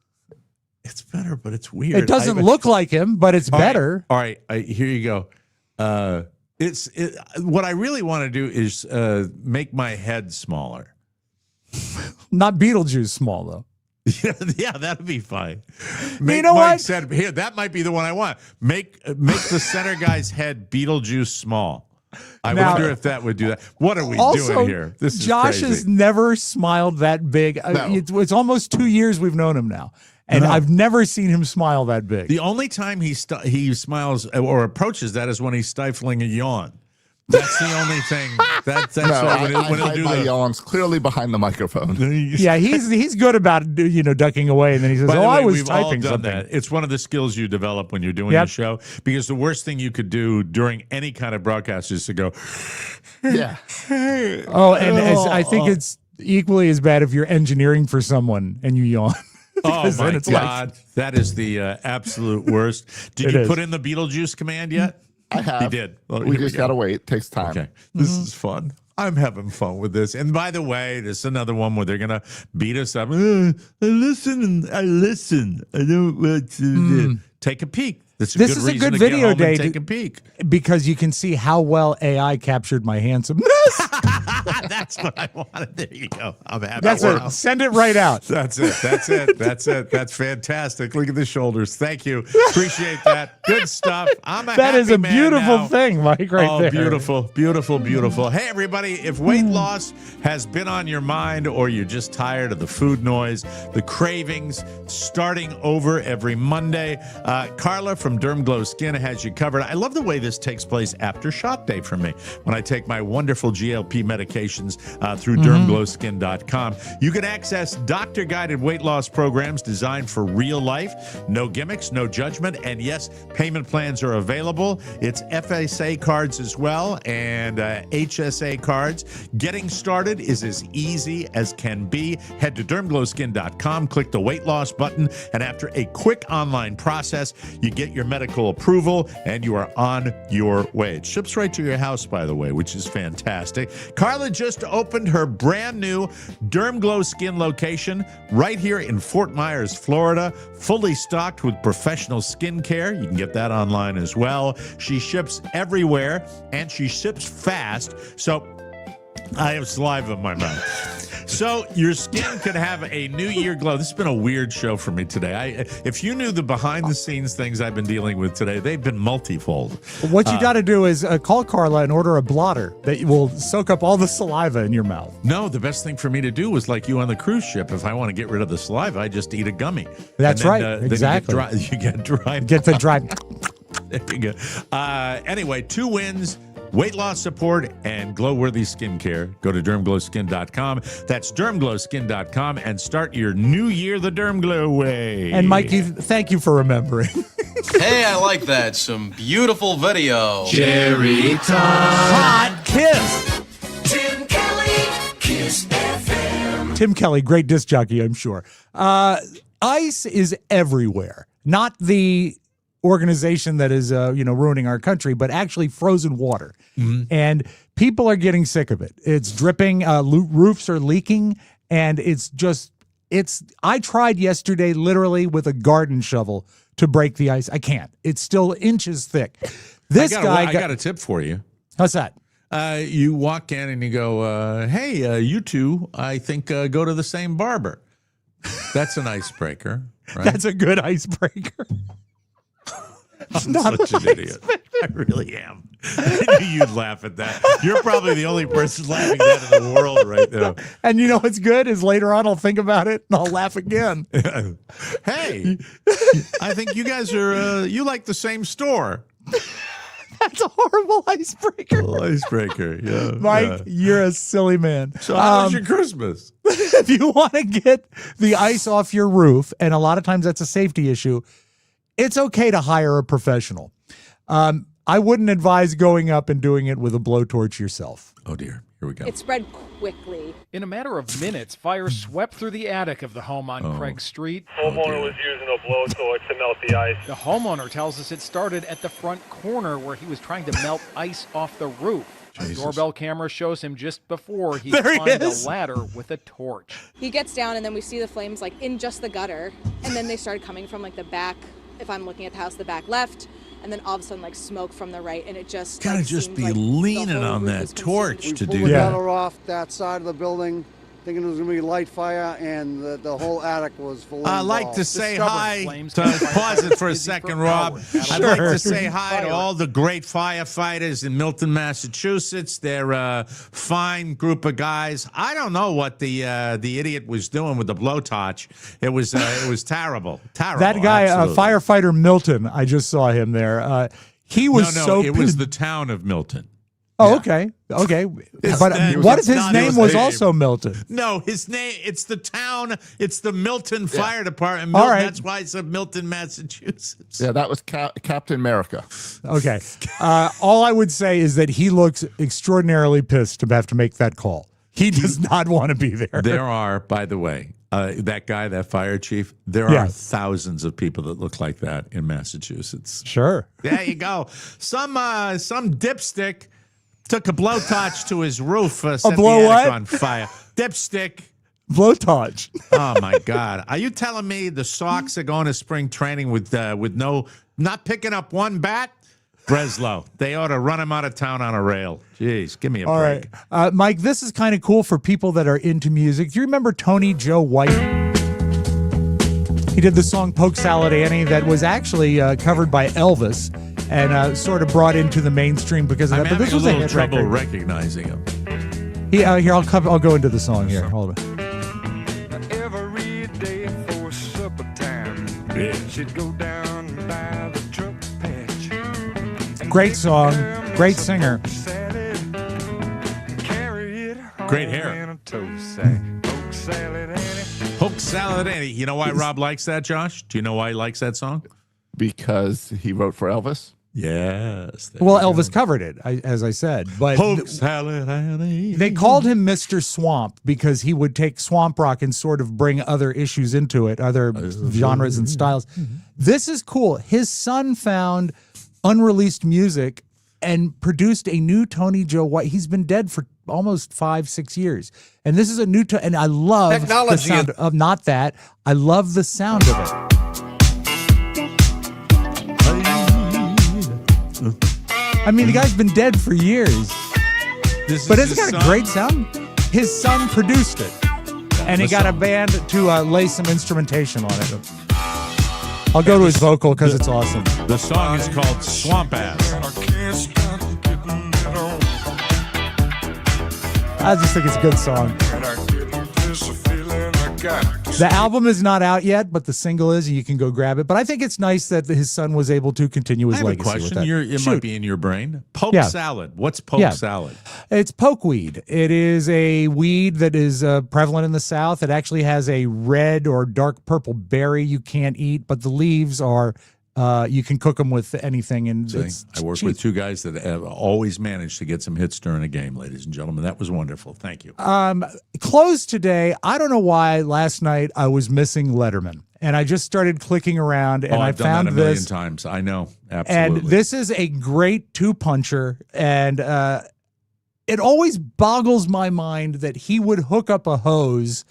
It's better, but it's weird. It doesn't look like him, but it's better. All right, here you go. What I really want to do is make my head smaller. Not Beetlejuice small, though. Yeah, that'd be fine. You know Mike what? said, here, that might be the one I want. Make the center guy's head Beetlejuice small. I wonder if that would do that. What are we doing here? This is Josh crazy. has never smiled that big. No. It's almost 2 years we've known him now, and I've never seen him smile that big. The only time he smiles or approaches that is when he's stifling a yawn. That's the only thing. That's No, when I he'll hide do my the yawns clearly behind the microphone. Yeah, he's good about ducking away, and then he says, By the "Oh, way, I was we've all typing done something." that. It's one of the skills you develop when you're doing Yep. a show, because the worst thing you could do during any kind of broadcast is to go, Yeah. Oh, and I think it's equally as bad if you're engineering for someone and you yawn. oh Because my then it's like- God, that is the absolute worst. Did It you is. put in the Beetlejuice command yet? I have. He did. Oh, We here just go. got to wait. It takes time. Okay, this is fun. I'm having fun with this. And by the way, this is another one where they're gonna beat us up. I listen. I don't want to take a peek. This good is a reason good to get video home day and to- take a peek. because you can see how well AI captured my handsomeness. That's what I wanted. There you go. I'm happy. That's it. Send it right out. That's it. That's it. That's it. That's fantastic. Look at the shoulders. Thank you. Appreciate that. Good stuff. I'm a That is happy a man beautiful now. thing, Mike, right Oh, there. beautiful, beautiful, beautiful. Hey, everybody, if weight loss has been on your mind or you're just tired of the food noise, the cravings, starting over every Monday, Carla from Dermglow Skin has you covered. I love the way this takes place after shot day for me when I take my wonderful GLP medications through dermglowskin.com. You can access doctor-guided weight loss programs designed for real life. No gimmicks, no judgment, and yes, payment plans are available. It's FSA cards as well and HSA cards. Getting started is as easy as can be. Head to dermglowskin.com, click the weight loss button, and after a quick online process, you get your medical approval and you are on your way. It ships right to your house, by the way, which is fantastic. Carla just opened her brand new Dermglow Skin location right here in Fort Myers, Florida, fully stocked with professional skincare. You can get that online as well. She ships everywhere and she ships fast. So I have saliva in my mouth. So your skin could have a new year glow. This has been a weird show for me today. If you knew the behind the scenes things I've been dealing with today, they've been multifold. What you got to do is call Carla and order a blotter that will soak up all the saliva in your mouth. No, the best thing for me to do was like you on the cruise ship. If I want to get rid of the saliva, I just eat a gummy. That's And then, right. Exactly. Then you get dry. Get the dry. There you go. Anyway, 2 wins. Weight loss support and glow-worthy skincare. Go to dermglowskin.com. That's dermglowskin.com and start your new year the Dermglow way. And Mike, thank you for remembering. Hey, I like that. Some beautiful video. Jerry Tom. Hot kiss. Tim Kelly. Kiss FM. Tim Kelly, great disc jockey, I'm sure. ICE is everywhere. Not the organization that is ruining our country, but actually frozen water. And people are getting sick of it. It's dripping, roofs are leaking, and I tried yesterday literally with a garden shovel to break the ice. I can't. It's still inches thick. I got a tip for you. What's that? You walk in and you go, hey, you two, I think go to the same barber. That's an icebreaker, right? That's a good icebreaker. I'm such an idiot. I really am. I knew you'd laugh at that. You're probably the only person laughing at that in the world right now. And you know what's good is later on I'll think about it and I'll laugh again. Hey, I think you guys are, you like the same store. That's a horrible icebreaker. Icebreaker, yeah. Mike, yeah. you're a silly man. So how was your Christmas? If you want to get the ice off your roof, and a lot of times that's a safety issue, it's okay to hire a professional. I wouldn't advise going up and doing it with a blowtorch yourself. Oh, dear. Here we go. It spread quickly. In a matter of minutes, fire swept through the attic of the home on Craig Street. Homeowner was using a blowtorch to melt the ice. The homeowner tells us it started at the front corner where he was trying to melt ice off the roof. A doorbell camera shows him just before he climbed a ladder with a torch. He gets down and then we see the flames like in just the gutter, and then they started coming from like the back, if I'm looking at the house, the back left, and then all of a sudden like smoke from the right, and it just gotta just be leaning on that torch to do the that. gutter off that side of the building, thinking it was going to be light fire, and the whole attic was full of I'd like to say hi. Pause it for a second, Rob. I'd like to say hi to all the great firefighters in Milton, Massachusetts. They're a fine group of guys. I don't know what the idiot was doing with the blowtorch. It was terrible. Terrible. That guy, firefighter Milton, I just saw him there. He was it was the town of Milton. Oh, okay. Okay. But what if his name was also Milton? No, his name, it's the town, it's the Milton Fire Department. All right. That's why it's of Milton, Massachusetts. Yeah, that was Captain America. Okay. All I would say is that he looks extraordinarily pissed to have to make that call. He does not want to be there. There are, by the way, that guy, that fire chief, there are thousands of people that look like that in Massachusetts. Sure. There you go. Some dipstick took a blowtorch to his roof, set the attic on fire. Dipstick. Blowtorch. Oh, my God. Are you telling me the Sox are going to spring training with not picking up one bat? Breslow. They ought to run him out of town on a rail. Jeez, give me a break. All right. Mike, this is kind of cool for people that are into music. Do you remember Tony Joe White? He did the song Poke Salad Annie that was actually covered by Elvis and sort of brought into the mainstream because of that. I'm But this having was a little hit trouble record. recognizing him. Here, I'll go into the song here. Hold on. Every day for supper time, she'd go down by the truck patch. Great song. Great singer. Great hair. Poke Salad Annie. You know why Rob likes that, Josh? Do you know why he likes that song? Because he wrote for Elvis? Yes. Well, Elvis covered it, as I said. But Poke Salad Annie. they called him Mr. Swamp because he would take swamp rock and sort of bring other issues into it, other genres and styles. This is cool. His son found unreleased music and produced a new Tony Joe White. He's been dead for almost 5-6 years. And this is a new, and I love the sound of, not that, I love the sound of it. I mean, the guy's been dead for years. But it's got a great sound. His son produced it. And he got a band to lay some instrumentation on it. I'll go to his vocal because it's awesome. The song is called Swamp Ass. I just think it's a good song. The album is not out yet, but the single is, and you can go grab it. But I think it's nice that his son was able to continue his legacy. I have a question. With that. It might be in your brain. Poke salad. What's poke salad? It's pokeweed. It is a weed that is prevalent in the South. It actually has a red or dark purple berry you can't eat, but the leaves are. You can cook them with anything, and it's I work cheap. with two guys that have always managed to get some hits during a game, ladies and gentlemen. That was wonderful. Thank you. Closed today. I don't know why last night I was missing Letterman, and I just started clicking around, and I I've done found that a million this. times. I know, absolutely. And this is a great two-puncher, and it always boggles my mind that he would hook up a hose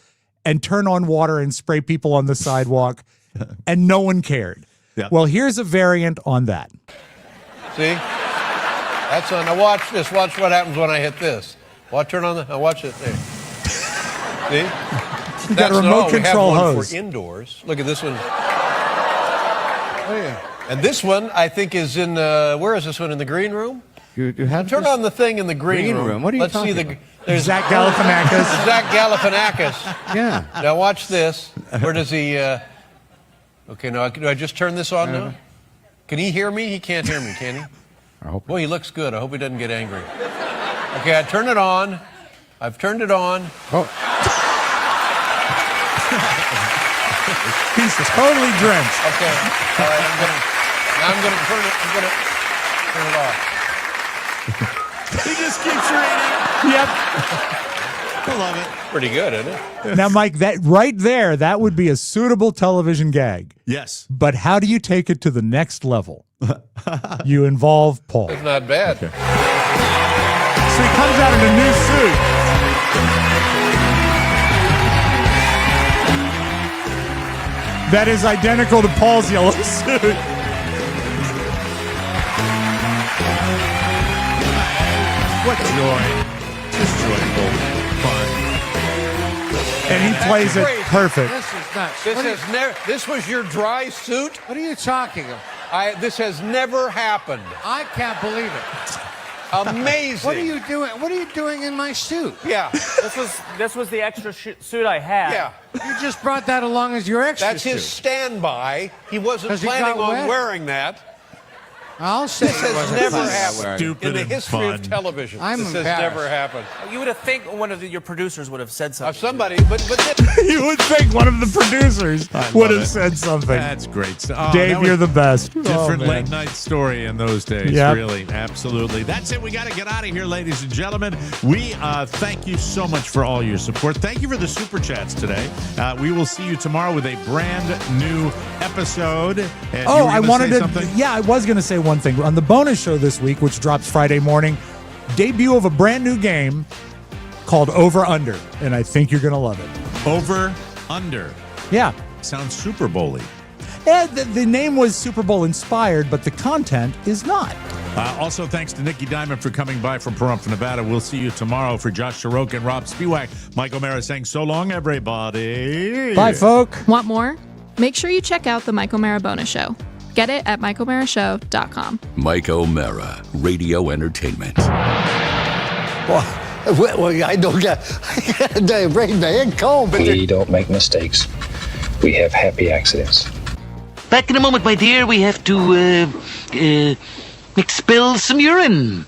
and turn on water and spray people on the sidewalk, and no one cared. Yeah. Well, here's a variant on that. See? That's on. Now watch this. Watch what happens when I hit this. Well, turn on the. Now watch it there. See? You got a remote control we have one hose. for indoors. Look at this one. Oh yeah. And this one I think is in. Where is this one in the green room? You have turn on the thing in the green room. What are you Let's talking see about? There's Zach Galifianakis. Zach Galifianakis. Yeah. Now watch this. Where does he? Okay, now do I just turn this on now? Can he hear me? He can't hear me, can he? I hope. Boy, he looks good. I hope he doesn't get angry. Okay, I turn it on. I've turned it on. Oh. He's totally drenched. Okay. All right, I'm gonna turn it off. He just keeps reading. Yep. I love it. Pretty good, isn't it? Now, Mike, that right there, that would be a suitable television gag. Yes. But how do you take it to the next level? You involve Paul. It's not bad. Okay. So he comes out in a new suit. That is identical to Paul's yellow suit. What joy. Just joyful fun. and he plays it perfect. This is nuts. This was your dry suit? What are you talking about? This has never happened. I can't believe it. Amazing. What are you doing? What are you doing in my suit? Yeah. This was the extra suit I had. Yeah. You just brought that along as your extra That's suit. his standby. He wasn't 'Cause he planning got on wet. wearing that. I'll say This it has wasn't never fun. happened Stupid in the and history fun. of television. I'm this has embarrassed. never happened. You would have think one of your producers would have said something. Somebody, but You would think one of the producers would have it. said something. That's great. Oh, Dave, that was you're the best. Different Oh, man. late night story in those days. Yep. Really, absolutely. That's it. We got to get out of here, ladies and gentlemen. We thank you so much for all your support. Thank you for the super chats today. We will see you tomorrow with a brand new episode. And Oh, you were I gonna wanted say to. something? Yeah, I was going to say one thing. On the bonus show this week, which drops Friday morning, debut of a brand new game called Over Under. And I think you're going to love it. Over Under. Yeah. Sounds Super Bowl-y. Yeah, the name was Super Bowl inspired, but the content is not. Also, thanks to Nikky Diamond for coming by from Pahrump, Nevada. We'll see you tomorrow. For Josh Soroka and Rob Spiewak, Mike O'Mara saying so long, everybody. Bye, folk. Want more? Make sure you check out the Mike O'Mara bonus show. Get it at MikeO'MaraShow.com. Mike O'Mara, Radio Entertainment. Well, I don't they rain the head cold. We don't make mistakes. We have happy accidents. Back in a moment, my dear. We have to expel some urine.